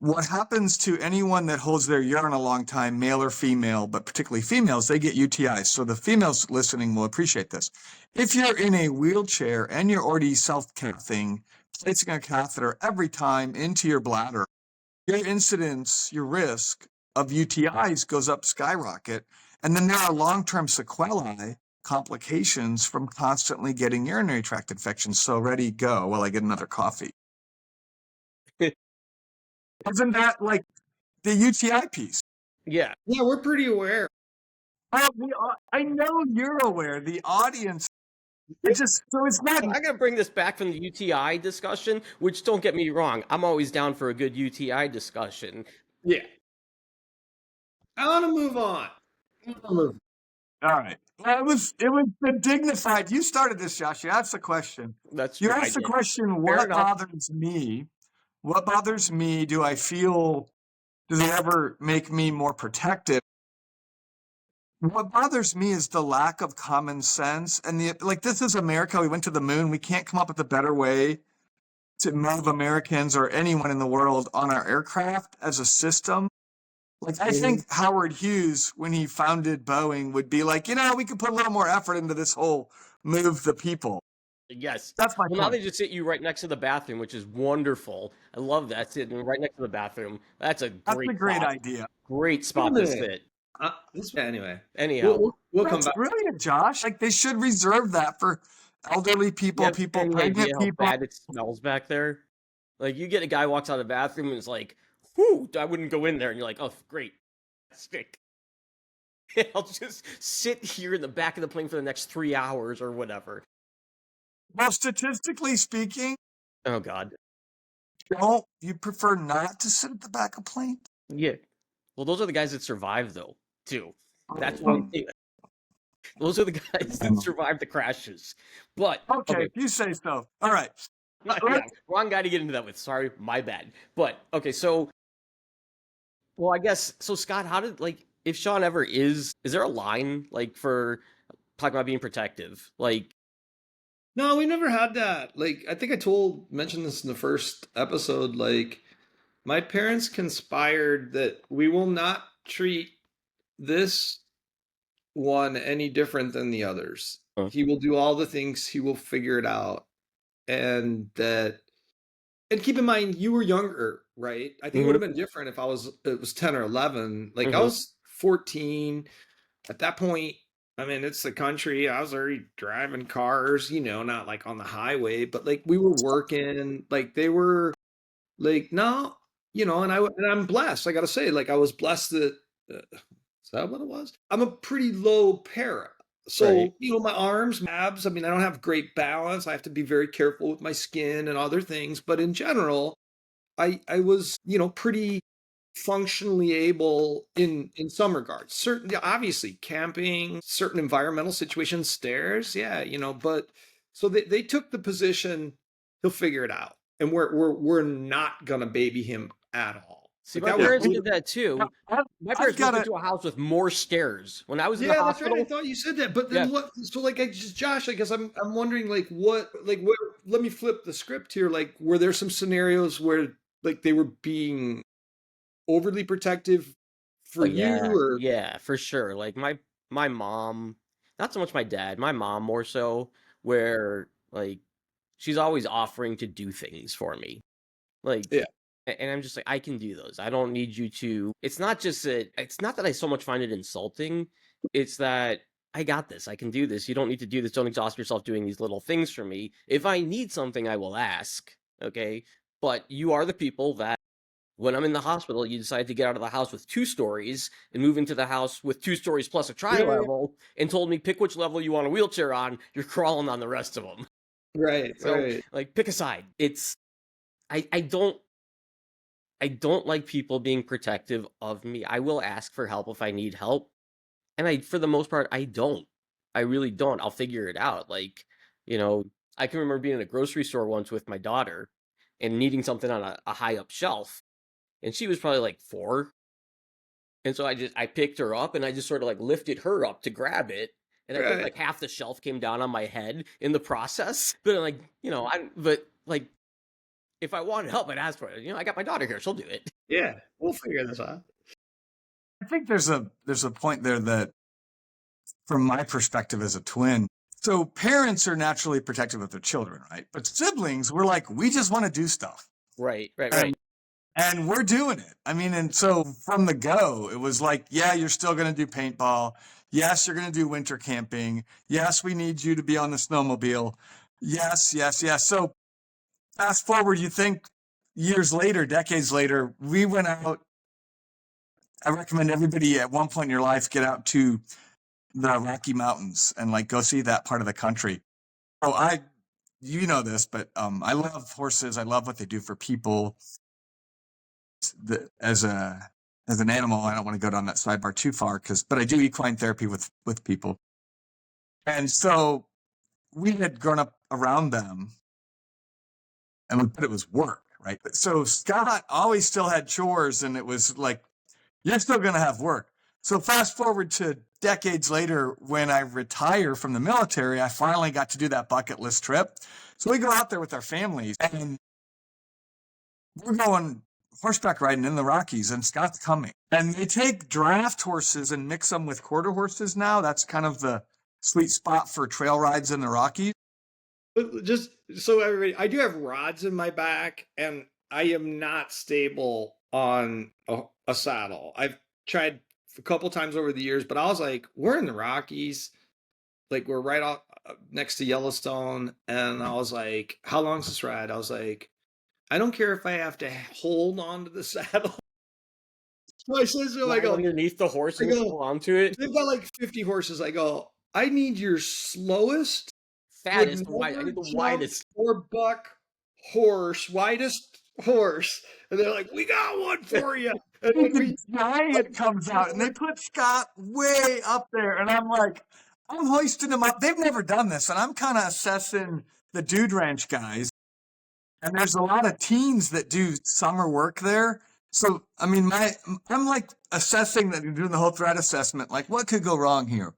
What happens to anyone that holds their urine a long time, male or female, but particularly females, they get UTIs. So the females listening will appreciate this. If you're in a wheelchair and you're already self-cathing, placing a catheter every time into your bladder, your incidence, your risk of UTIs goes up skyrocket. And then there are long-term sequelae, complications from constantly getting urinary tract infections. So ready, go, while I get another coffee. Isn't that like the UTI piece? Yeah. Yeah, we're pretty aware. I know you're aware. The audience, so it's not. I gotta bring this back from the UTI discussion, which don't get me wrong, I'm always down for a good UTI discussion. Yeah. I want to move on. All right. Well, it was the dignified. You started this, Josh. You asked the question. That's You true. I asked the did. question, Fair what enough. bothers me? What bothers me? Do I feel, does it ever make me more protective? What bothers me is the lack of common sense. And this is America. We went to the moon. We can't come up with a better way to move Americans or anyone in the world on our aircraft as a system. Like, I think Howard Hughes, when he founded Boeing, would be like, we could put a little more effort into this whole move the people. Yes. That's my Well, now point. they just sit you right next to the bathroom, which is wonderful. I love that, sitting right next to the bathroom. That's a That's great a great spot. idea. Great spot to sit. Anyway, Anyhow, we'll come That's back. brilliant, Josh. Like, they should reserve that for elderly people, you have people any pregnant idea how people. bad it smells back there? Like you get a guy walks out of the bathroom and is like, "Whew, I wouldn't go in there," and you're like, "Oh, great, stick." I'll just sit here in the back of the plane for the next 3 hours or whatever. Well, statistically speaking, Oh God. don't you prefer not to sit at the back of planes? Yeah. Well, those are the guys that survive, though, too. That's one thing. Those are the guys that survive the crashes. But Okay, if you say so. All right. yeah, wrong guy to get into that with. Sorry, my bad. But okay, so I guess so. Scott, how did if Sean ever is there a line for talking about being protective? No, we never had that. Like, I think I mentioned this in the first episode. Like, my parents conspired that we will not treat this one any different than the others. Huh. He will do all the things, he will figure it out. And keep in mind, you were younger, right? I think it would have been different if it was 10 or 11. Like, I was 14 at that point. I mean, it's the country. I was already driving cars, not like on the highway, but like we were working. Like they were like, no, and I'm blessed. I got to say, like I was blessed that is that what it was? I'm a pretty low para. So, Right. My arms, my abs, I mean, I don't have great balance. I have to be very careful with my skin and other things. But in general, I was, pretty functionally able in some regards. Certain, obviously, camping, certain environmental situations, stairs, yeah, but so they took the position, he'll figure it out, and we're not gonna baby him at all. See, Like, my that parents was- did that too. My parents moved into a house with more stairs when I was in the yeah, that's hospital. right. I thought you said that, but then Yeah. what? So, like, Josh, I guess I'm wondering, like, what? Let me flip the script here. Like, were there some scenarios where, like, they were being overly protective for you, or Yeah, for sure. Like my mom, not so much my dad, my mom more so, where she's always offering to do things for me. Yeah. And I'm just like, I can do those. I don't need you to. It's not that I so much find it insulting. It's that I got this. I can do this. You don't need to do this. Don't exhaust yourself doing these little things for me. If I need something, I will ask. Okay. But you are the people that When I'm in the hospital, you decide to get out of the house with 2 stories and move into the house with 2 stories plus a tri-level and told me pick which level you want a wheelchair on, you're crawling on the rest of them. Right, So, right. like, pick a side. It's I don't like people being protective of me. I will ask for help if I need help. And for the most part, I don't. I really don't. I'll figure it out. Like, I can remember being in a grocery store once with my daughter and needing something on a high up shelf. And she was probably like 4. And so I picked her up and I just sort of like lifted her up to grab it. And I think Right. like half the shelf came down on my head in the process. But like, but like if I wanted help, I'd ask for it. I got my daughter here. She'll do it. Yeah, we'll figure this out. I think there's a point there that, from my perspective as a twin, so parents are naturally protective of their children, right? But siblings, we're like, we just want to do stuff. Right. And we're doing it. I mean, and so from the go, it was like, yeah, you're still going to do paintball. Yes, you're going to do winter camping. Yes, we need you to be on the snowmobile. Yes. So fast forward, you think years later, decades later, we went out. I recommend everybody at one point in your life get out to the Rocky Mountains and like go see that part of the country. So you know this, but I love horses. I love what they do for people. As an animal, I don't want to go down that sidebar too far, but I do equine therapy with people, and so we had grown up around them, but it was work, right? So Scott always still had chores, and it was like, you're still going to have work. So fast forward to decades later, when I retire from the military, I finally got to do that bucket list trip. So we go out there with our families, and we're going horseback riding in the Rockies, and Scott's coming. And they take draft horses and mix them with quarter horses now. That's kind of the sweet spot for trail rides in the Rockies. But just so everybody, I do have rods in my back, and I am not stable on a saddle. I've tried a couple times over the years, but I was like, we're in the Rockies, like we're right off next to Yellowstone, and I was like, how long's this ride? I was like, I don't care if I have to hold on to the saddle. So I said, so I go underneath the horse and hold onto it. They've got like 50 horses. I go, I need your slowest, fattest, I need the widest or buck horse, widest horse. And they're like, we got one for you. And then giant comes out, and they put Scott way up there, and I'm like, I'm hoisting him up. They've never done this, and I'm kind of assessing the Dude Ranch guys. And there's a lot of teens that do summer work there. So, I mean, I'm like assessing that, you're doing the whole threat assessment, like what could go wrong here?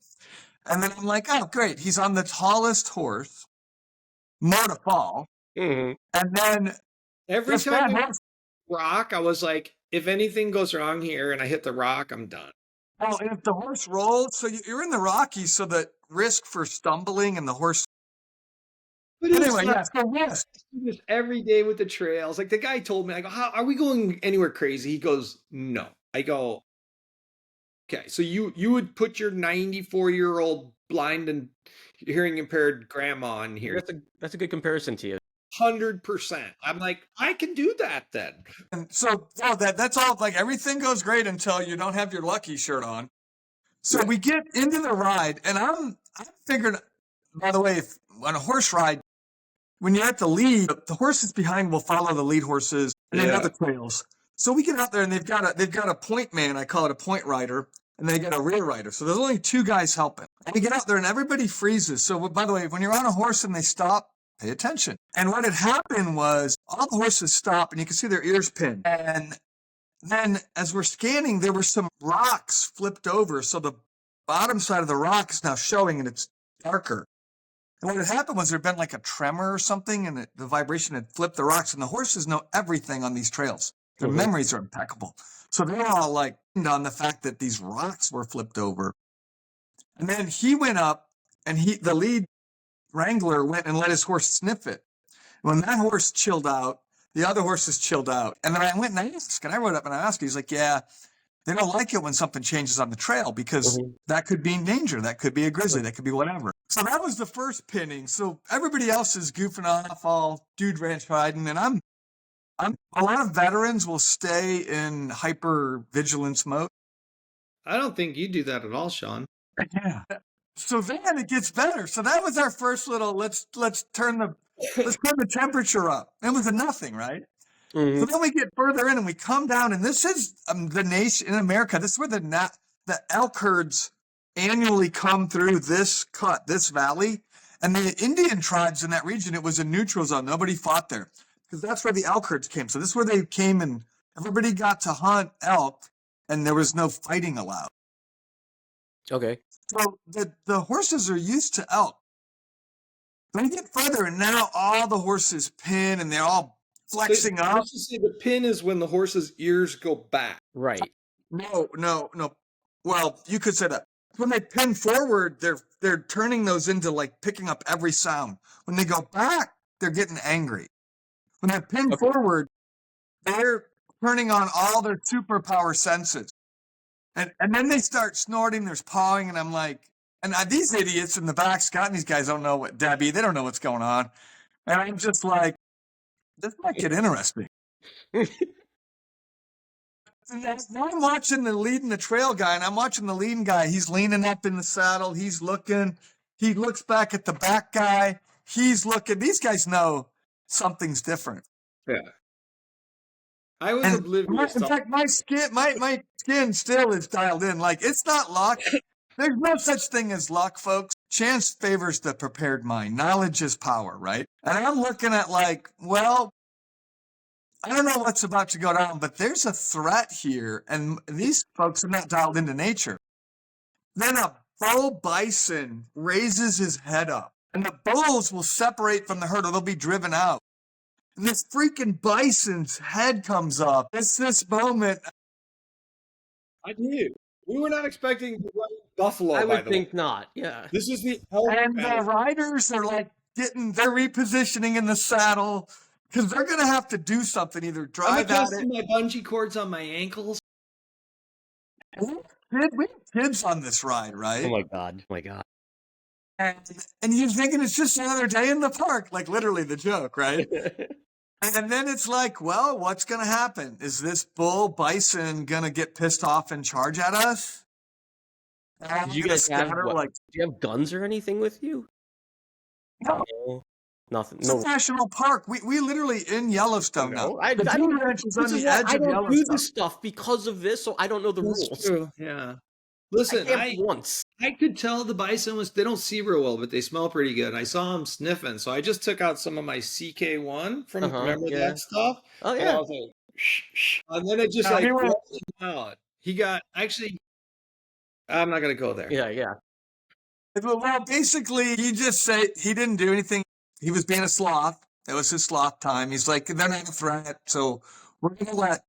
And then I'm like, oh, great. He's on the tallest horse, more to fall. Mm-hmm. And then every time I rock, I was like, if anything goes wrong here and I hit the rock, I'm done. Oh, and if the horse rolls, so you're in the Rockies, so the risk for stumbling and the horse. But anyway, yeah, so yes, this every day with the trails. Like the guy told me, I go, how are we going anywhere crazy? He goes, no. I go, okay, so you would put your 94-year-old blind and hearing impaired grandma in here. That's a good comparison to you. 100%. I'm like, I can do that then. And so that's all. Like everything goes great until you don't have your Lucky shirt on. So we get into the ride, and I'm figured. By the way, on a horse ride, when you're at the lead, the horses behind will follow the lead horses and then other trails. So we get out there, and they've got a point man. I call it a point rider, and they got a rear rider. So there's only 2 guys helping. And we get out there, and everybody freezes. So by the way, when you're on a horse and they stop, pay attention. And what had happened was all the horses stop, and you can see their ears pinned. And then as we're scanning, there were some rocks flipped over. So the bottom side of the rock is now showing, and it's darker. And what had happened was there had been like a tremor or something, and the vibration had flipped the rocks. And the horses know everything on these trails. Their memories are impeccable. So they're all like on the fact that these rocks were flipped over. And then he went up, and the lead wrangler went and let his horse sniff it. When that horse chilled out, the other horses chilled out. And then I went and I asked, and I rode up and I asked, he's like, yeah, they don't like it when something changes on the trail because that could mean danger. That could be a grizzly. That could be whatever. So that was the first pinning. So everybody else is goofing off, all Dude Ranch riding, and I'm A lot of veterans will stay in hyper vigilance mode. I don't think you do that at all, Sean. Yeah. So then it gets better. So that was our first little let's turn the temperature up. It was a nothing, right? Mhm. So then we get further in and we come down, and this is the nation in America. This is where the elk herds annually come through this valley. And the Indian tribes in that region, it was a neutral zone. Nobody fought there because that's where the elk herds came. So this is where they came and everybody got to hunt elk and there was no fighting allowed. Okay. So the horses are used to elk. When you get further, and now all the horses pin and they're all flexing up. Let's just say the pin is when the horse's ears go back. Right. No. Well, you could say that. When they pin forward, they're turning those into like picking up every sound. When they go back, they're getting angry. When they pin forward, they're turning on all their superpower senses. And then they start snorting, there's pawing, and I'm like, and these idiots in the back, Scott and these guys don't know they don't know what's going on. And I'm just like, this might get interesting. Now I'm watching the leading the trail guy, and I'm watching the leading guy. He's leaning up in the saddle. He's looking. He looks back at the back guy. He's looking. These guys know something's different. Yeah. I was oblivious. In fact, my skin still is dialed in. Like, it's not luck. There's no such thing as luck, folks. Chance favors the prepared mind. Knowledge is power, right? And I'm looking at like, well, I don't know what's about to go down, but there's a threat here, and these folks are not dialed into nature. Then a bull bison raises his head up, and the bulls will separate from the herd, or they'll be driven out. And this freaking bison's head comes up. It's this moment. I knew. We were not expecting the right buffalo. I would think not. Yeah. This is the and the riders are like they're repositioning in the saddle because they're gonna have to do something, either drive out it. My bungee cords on my ankles. We have kids on this ride, right? Oh my god. And you're thinking it's just another day in the park, like literally the joke, right? And then it's like, well, what's going to happen? Is this bull bison going to get pissed off and charge at us? Did you guys have do you have guns or anything with you? No. Nothing. It's a national park. We literally in Yellowstone now. I don't do this stuff because of this, so I don't know the rules. True. Yeah. Listen, I could tell the bison they don't see real well, but they smell pretty good. I saw them sniffing, so I just took out some of my CK1 from remember that stuff. Oh yeah. And I was like, shh. And then it just rolled out. He got I'm not gonna go there. Yeah. Well, basically, he just said he didn't do anything. He was being a sloth. It was his sloth time. He's like, they're not a threat, so we're gonna let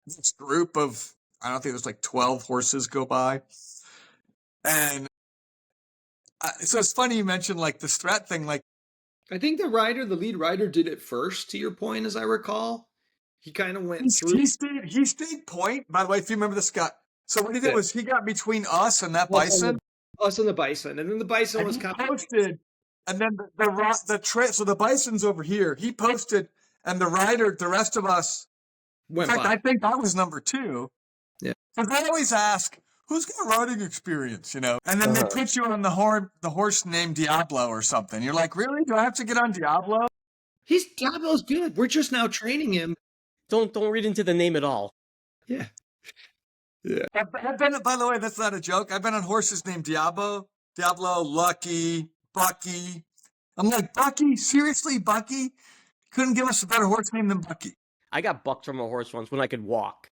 this group of, I don't think there's like 12 horses go by. And so it's funny you mentioned like this threat thing. Like, I think the lead rider did it first, to your point, as I recall. He kind of went through. He stayed point. By the way, if you remember the Scot. So what he did was he got between us and that bison. Us and the bison. And then the bison was kind of posted. And then so the bison's over here. He posted, and the rest of us went by. In fact, I think I was number 2. Yeah. Because they always ask, who's got riding experience, And then they put you on the horse named Diablo or something. You're like, really? Do I have to get on Diablo? Diablo's good. We're just now training him. Don't read into the name at all. Yeah. I've been, by the way, that's not a joke. I've been on horses named Diablo, Lucky, Bucky. I'm like, Bucky? Seriously, Bucky? Couldn't give us a better horse name than Bucky. I got bucked from a horse once when I could walk.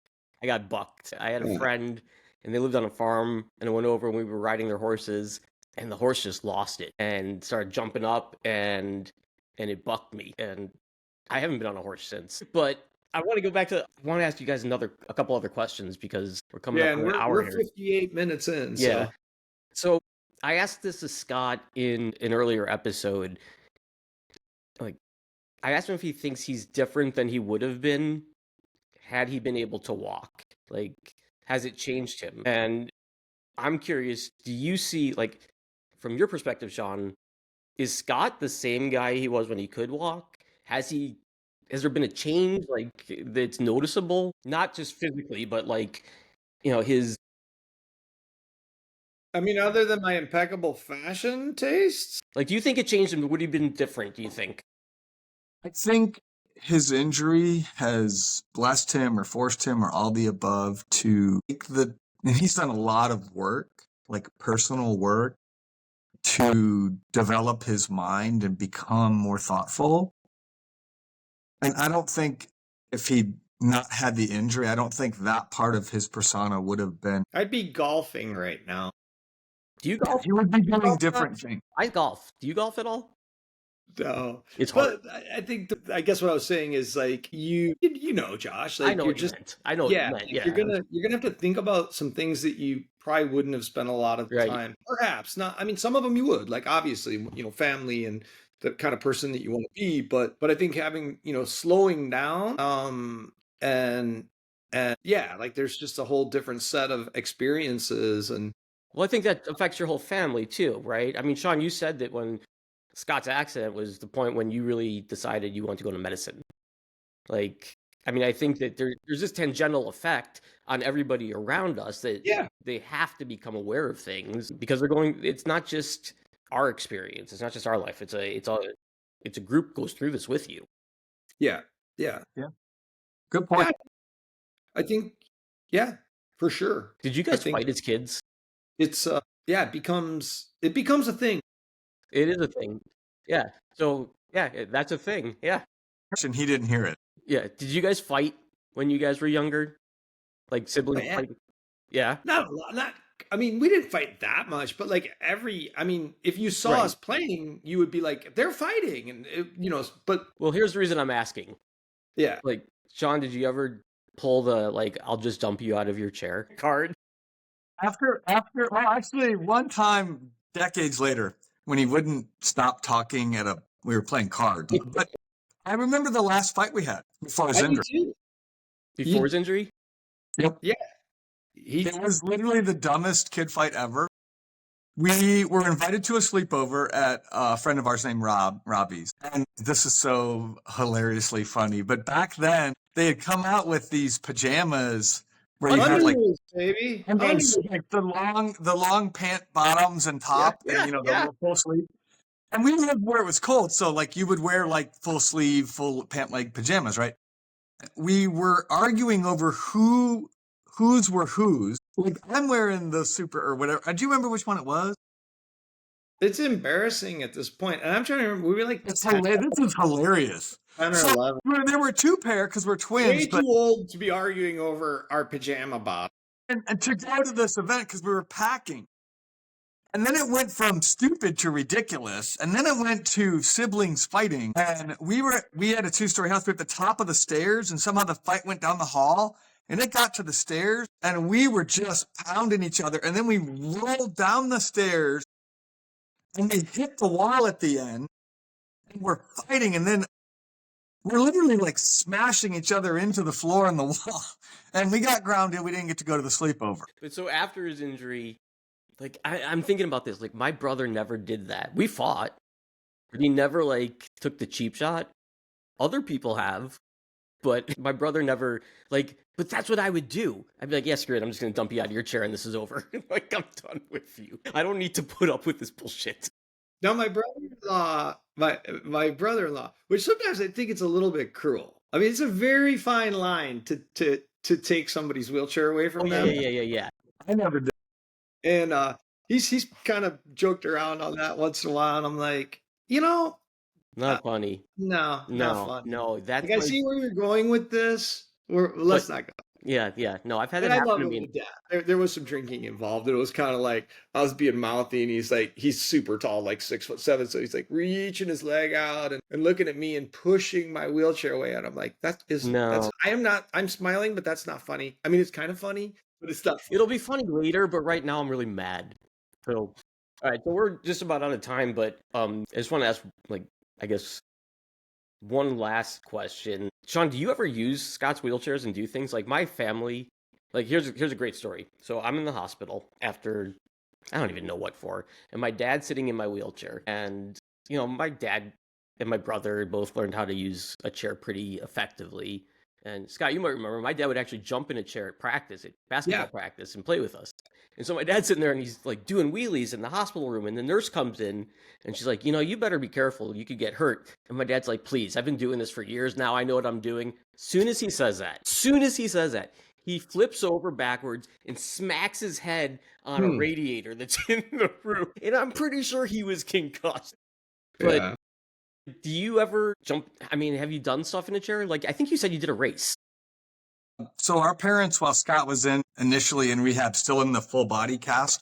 I got bucked. I had a friend, and they lived on a farm, and I went over and we were riding their horses, and the horse just lost it and started jumping up, and it bucked me. And I haven't been on a horse since. But I want to ask you guys a couple other questions because we're coming up on an hour here. We're 58 minutes in. Yeah. So I asked this to Scott in an earlier episode. Like, I asked him if he thinks he's different than he would have been had he been able to walk. Like, has it changed him? And I'm curious, do you see, like, from your perspective, Sean, is Scott the same guy he was when he could walk? Has he has there been a change like that's noticeable? Not just physically, but like, his I mean, other than my impeccable fashion tastes, like, do you think it changed him? Would he have been different, do you think? I think his injury has blessed him or forced him or all the above to take and he's done a lot of work, like personal work, to develop his mind and become more thoughtful. And I don't think if he'd not had the injury, I don't think that part of his persona would have been. I'd be golfing right now. Do you golf? He would be doing different things. I golf. Do you golf at all? No, It's hard. but I think I guess what I was saying is like Josh, I like know you're what you just meant. I know what you yeah, meant. like, Yeah. you're gonna have to think about some things that you probably wouldn't have spent a lot of Right. time. Perhaps not. I mean, some of them you would, like obviously, family and the kind of person that you want to be. But I think having slowing down, and yeah, like there's just a whole different set of experiences and. Well, I think that affects your whole family too, right? I mean, Sean, you said that when Scott's accident was the point when you really decided you want to go to medicine. Like, I mean, I think that there's this tangential effect on everybody around us that Yeah. they have to become aware of things because it's not just our experience. It's not just our life. It's a group goes through this with you. Yeah. Good point. Yeah, I think, yeah, for sure. Did you I guys think fight as kids? it's it becomes a thing. It is a thing. Yeah. So, yeah, that's a thing. Yeah. And he didn't hear it. Yeah. Did you guys fight when you guys were younger? Like siblings Yeah. fight? Yeah. Not a lot. I mean, we didn't fight that much, but like I mean, if you saw Right. us playing, you would be like, they're fighting, and but Well, here's the reason I'm asking. yeah. Like, Sean, did you ever pull the like I'll just dump you out of your chair card? Well, actually, one time, decades later, when he wouldn't stop talking we were playing cards. But I remember the last fight we had before his I do injury. too. Before his injury? Yep. Yeah. It was literally the dumbest kid fight ever. We were invited to a sleepover at a friend of ours named Robbie's. And this is so hilariously funny. But back then, they had come out with these pajamas where you had like Underoos, baby. and Underoos. like the long pant bottoms and top, and the little full sleeve. And we lived where it was cold, so like you would wear like full sleeve, full pant leg pajamas, right? We were arguing over whose were whose. Like I'm wearing the super or whatever. Do you remember which one it was? It's embarrassing at this point, and I'm trying to remember. We were like It's hilarious. This is hilarious. 10 or So 11. there were two pair because we're twins, Way but too old to be arguing over our pajama bottom. and to go to this event because we were packing. And then it went from stupid to ridiculous. And then it went to siblings fighting. And we had a 2-story house. We were at the top of the stairs, and somehow the fight went down the hall. And it got to the stairs, and we were just pounding each other. And then we rolled down the stairs, and we hit the wall at the end. And we're fighting, and then we're literally like smashing each other into the floor and the wall. And we got grounded. We didn't get to go to the sleepover. But so after his injury, like I'm thinking about this. Like my brother never did that. We fought, but he never like took the cheap shot. Other people have, but my brother never like. But that's what I would do. I'd be like, "Yeah, screw it. I'm just gonna dump you out of your chair, and this is over. Like I'm done with you. I don't need to put up with this bullshit." Now, my brother-in-law, which sometimes I think it's a little bit cruel. I mean, it's a very fine line to take somebody's wheelchair away from them. Yeah. I never did. And he's kind of joked around on that once in a while, and I'm like, Not funny. no, not fun. No. That's Like, I see where you're going with this. Let's not go. Yeah. No, I've had And that I happen love to it me. with Dad. There was some drinking involved. It was kind of like I was being mouthy, and he's super tall, like 6'7", so he's like reaching his leg out and looking at me and pushing my wheelchair away, and I'm like, No. I'm smiling, but that's not funny. I mean, it's kind of funny, but it's not funny. It'll be funny later, but right now I'm really mad. So, all right, so we're just about out of time, but I just want to ask, like, I guess one last question. Sean, do you ever use Scott's wheelchairs and do things like my family? Like, here's a great story. So I'm in the hospital after I don't even know what for, and my dad's sitting in my wheelchair, and my dad and my brother both learned how to use a chair pretty effectively. And Scott, you might remember, my dad would actually jump in a chair at practice, at basketball Yeah. practice, and play with us. And so my dad's sitting there and he's like doing wheelies in the hospital room, and the nurse comes in and she's like, you better be careful. You could get hurt. And my dad's like, please, I've been doing this for years now. I know what I'm doing. Soon as he says that, he flips over backwards and smacks his head on a radiator that's in the room. And I'm pretty sure he was concussed. But Yeah. do you ever jump? I mean, have you done stuff in a chair? Like, I think you said you did a race. So our parents, while Scott was initially in rehab, still in the full body cast,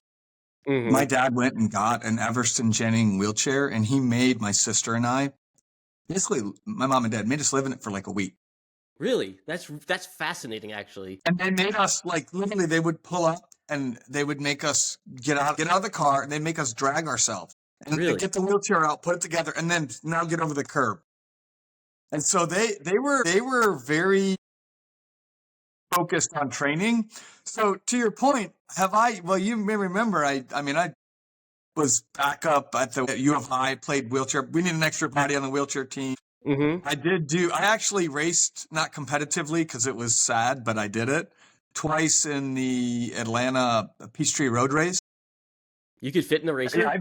Mhm. my dad went and got an Everston Jennings wheelchair, and he made my sister and I, basically my mom and dad, made us live in it for like a week. Really? That's fascinating, actually. And they made us, like, literally, they would pull up and they would make us get out of the car, and they'd make us drag ourselves and Really? get the wheelchair out, put it together, and then now get over the curb. And so they were very focused on training. So to your point, well, you may remember, I was back up at the U of I, played wheelchair. We need an extra body on the wheelchair team. Mm-hmm. I actually raced, not competitively because it was sad, but I did it twice in the Atlanta Peachtree Road Race. You could fit in the racer? Yeah, I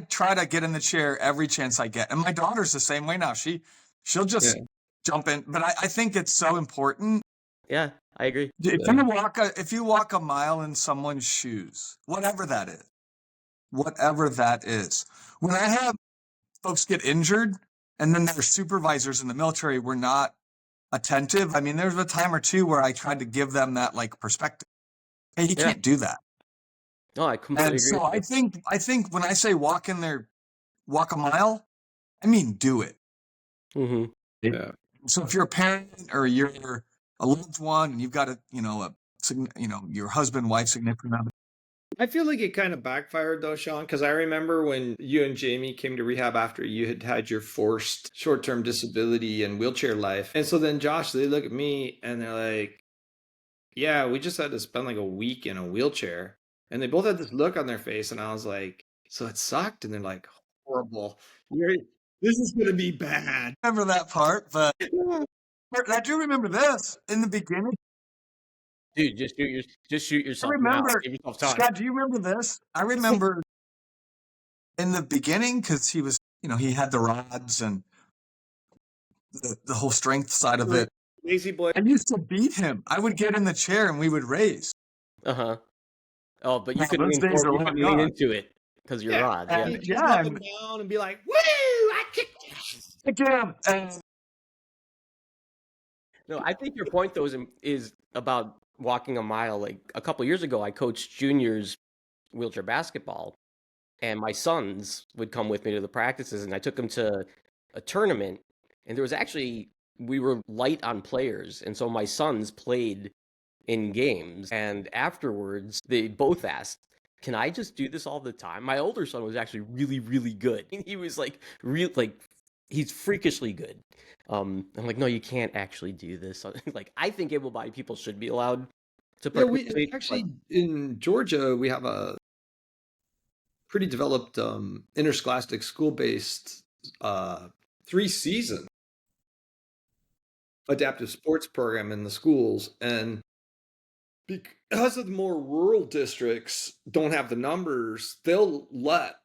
try to get in the chair every chance I get. And my daughter's the same way now. She'll just jump in. But I think it's so important. Yeah, I agree. If you walk a mile in someone's shoes, whatever that is. When I have folks get injured and then their supervisors in the military were not attentive, I mean, there was a time or two where I tried to give them that like perspective. Hey, you can't do that. No, I completely agree. So I think when I say walk a mile, I mean do it. Mm-hmm. Yeah. So if you're a parent or you're a loved one and you've got your husband, wife, significant other. I feel like it kind of backfired though, Sean, because I remember when you and Jamie came to rehab after you had your forced short-term disability and wheelchair life. And so then Josh, they look at me and they're like, yeah, we just had to spend like a week in a wheelchair. And they both had this look on their face. And I was like, so it sucked. And they're like, horrible. This is going to be bad. I remember that part, but I do remember this in the beginning. Dude, just shoot yourself. I remember, Give yourself time. Scott, do you remember this? I remember in the beginning, because he was, he had the rods and the whole strength side of it. Lazy boy. I used to beat him. I would get in the chair and we would race. Uh-huh. Oh, but you could those days are long lean gone. into it because you're rods. Yeah. And just knock him down and be like, woo, I kicked ass. Again. No, I think your point though is about walking a mile. Like a couple years ago, I coached juniors wheelchair basketball, and my sons would come with me to the practices, and I took them to a tournament, and we were light on players, and so my sons played in games, and afterwards they both asked, can I just do this all the time? My older son was actually really, really good. He was he's freakishly good. I'm like, no, you can't actually do this. Like, I think able-bodied people should be allowed to participate. In Georgia, we have a pretty developed interscholastic school-based 3-season adaptive sports program in the schools. And because of the more rural districts don't have the numbers, they'll let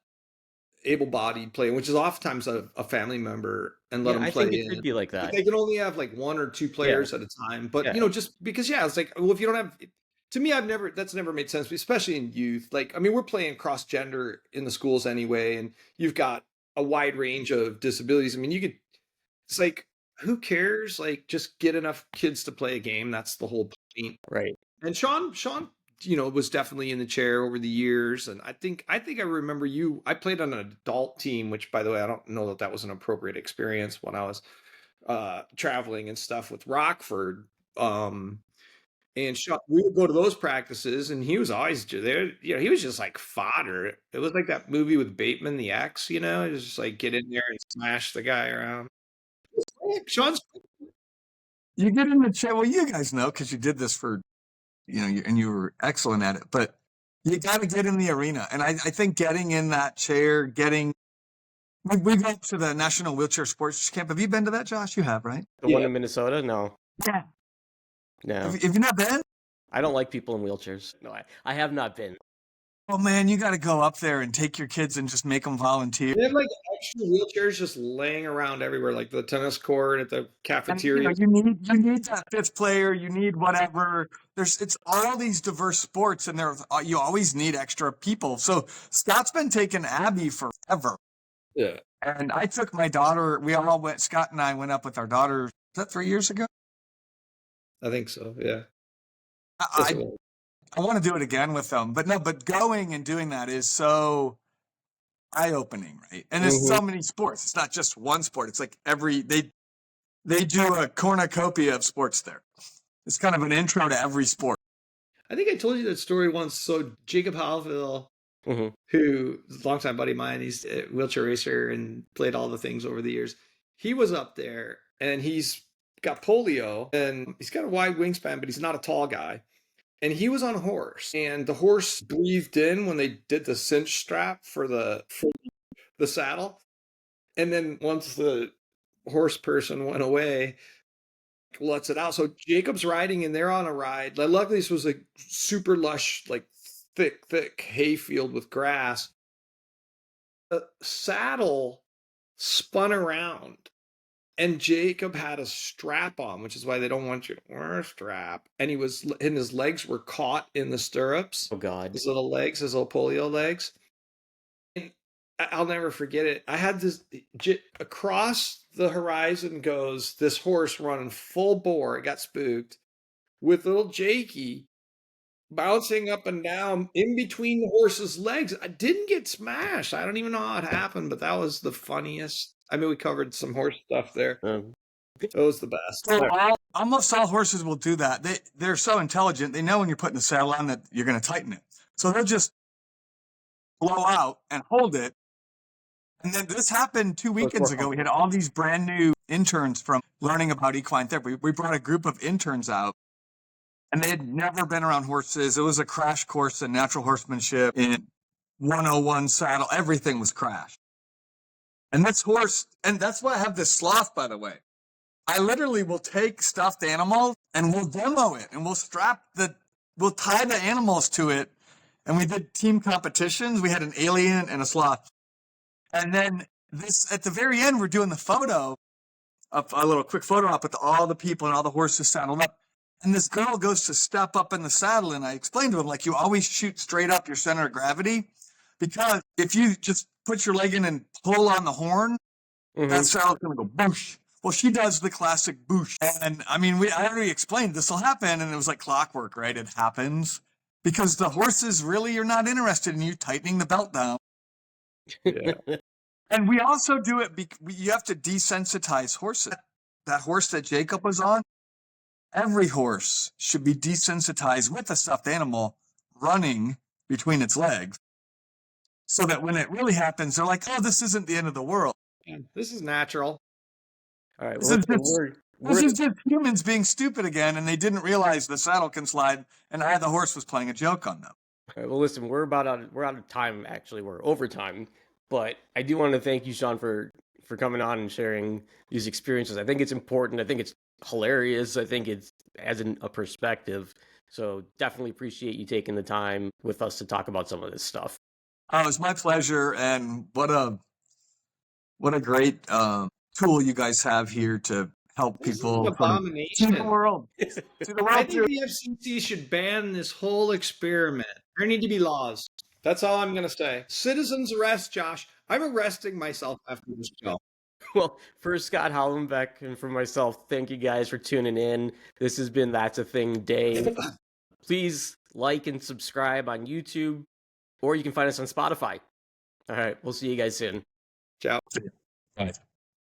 able-bodied play, which is oftentimes a family member, and let them play. I think it should be like that. They can only have like 1 or 2 players at a time. But just because, it's like, well, if you don't have, to me, that's never made sense, especially in youth. Like, I mean, we're playing cross-gender in the schools anyway, and you've got a wide range of disabilities. I mean, it's like, who cares? Like, just get enough kids to play a game. That's the whole point. Right. And Sean, was definitely in the chair over the years. And I think I remember I played on an adult team, which, by the way, I don't know that was an appropriate experience when I was traveling and stuff with Rockford. And Sean, we would go to those practices, and he was always there. He was just like fodder. It was like that movie with Bateman, the X. It was just like get in there and smash the guy around. Sean's. You get in the chair. Well, you guys know because you did this for, and you were excellent at it. But you got to get in the arena, and I think getting in that chair, getting We went to the National Wheelchair Sports Camp. Have you been to that, Josh? You have, right? The one in Minnesota? No. Yeah. No. Have you not been? I don't like people in wheelchairs. No, I have not been. Oh man, you got to go up there and take your kids and just make them volunteer. They have like extra wheelchairs just laying around everywhere, like the tennis court at the And, cafeteria. you need that fifth player. You need whatever. It's all these diverse sports, and you always need extra people. So Scott's been taking Abby forever. Yeah, And I took my daughter. We all went. Scott and I went up with our daughter. Is that 3 years ago? I think so. Yeah. I want to do it again with them, but going and doing that is so eye-opening, right? And there's so many sports. It's not just one sport. It's like they do a cornucopia of sports there. It's kind of an intro to every sport. I think I told you that story once. So Jacob Halville, who is a longtime buddy of mine, he's a wheelchair racer and played all the things over the years. He was up there and he's got polio and he's got a wide wingspan, but he's not a tall guy. And he was on a horse, and the horse breathed in when they did the cinch strap for the saddle. And then once the horse person went away, lets it out. So Jacob's riding, and they're on a ride. Luckily, this was a super lush, like thick hay field with grass. The saddle spun around. And Jacob had a strap on, which is why they don't want you to wear a strap. And his legs were caught in the stirrups. Oh God. His little polio legs. And I'll never forget it. I had this, across the horizon goes this horse running full bore. It got spooked with little Jakey bouncing up and down in between the horse's legs. I didn't get smashed. I don't even know how it happened, but that was the funniest. I mean, we covered some horse stuff there. It was the best. So almost all horses will do that. They're so intelligent. They know when you're putting the saddle on that you're going to tighten it. So they'll just blow out and hold it. And then this happened 2 weekends ago. We had all these brand new interns from learning about equine therapy. We brought a group of interns out, and they had never been around horses. It was a crash course in natural horsemanship, in 101 saddle. Everything was crashed. And this horse, and that's why I have this sloth, by the way. I literally will take stuffed animals and we'll demo it, and we'll tie the animals to it. And we did team competitions. We had an alien and a sloth. And then at the very end, we're doing the photo, a little quick photo op with all the people and all the horses saddled up. And this girl goes to step up in the saddle. And I explained to him, like, you always shoot straight up your center of gravity, because if you just put your leg in and pull on the horn, that saddle's going to go boosh. Well, she does the classic boosh. And I mean, I already explained this will happen. And it was like clockwork, right? It happens because the horses really are not interested in you tightening the belt down. Yeah. And we also do it, you have to desensitize horses. That horse that Jacob was on, every horse should be desensitized with a stuffed animal running between its legs, so that when it really happens, they're like, oh, this isn't the end of the world. This is natural. All right. This is just humans being stupid again, and they didn't realize the saddle can slide, and the horse was playing a joke on them. All right, well, listen, we're out of time. Actually, we're over time. But I do want to thank you, Sean, for coming on and sharing these experiences. I think it's important. I think it's hilarious. I think it's as a perspective. So definitely appreciate you taking the time with us to talk about some of this stuff. Oh, it was my pleasure, and what a great tool you guys have here to help people abomination. See the world. I think the FCC should ban this whole experiment. There need to be laws. That's all I'm going to say. Citizens arrest, Josh. I'm arresting myself after this show. Well, for Scott Hollenbeck and for myself, thank you guys for tuning in. This has been That's a Thing Day. Please like and subscribe on YouTube, or you can find us on Spotify. All right, we'll see you guys soon. Ciao. Bye.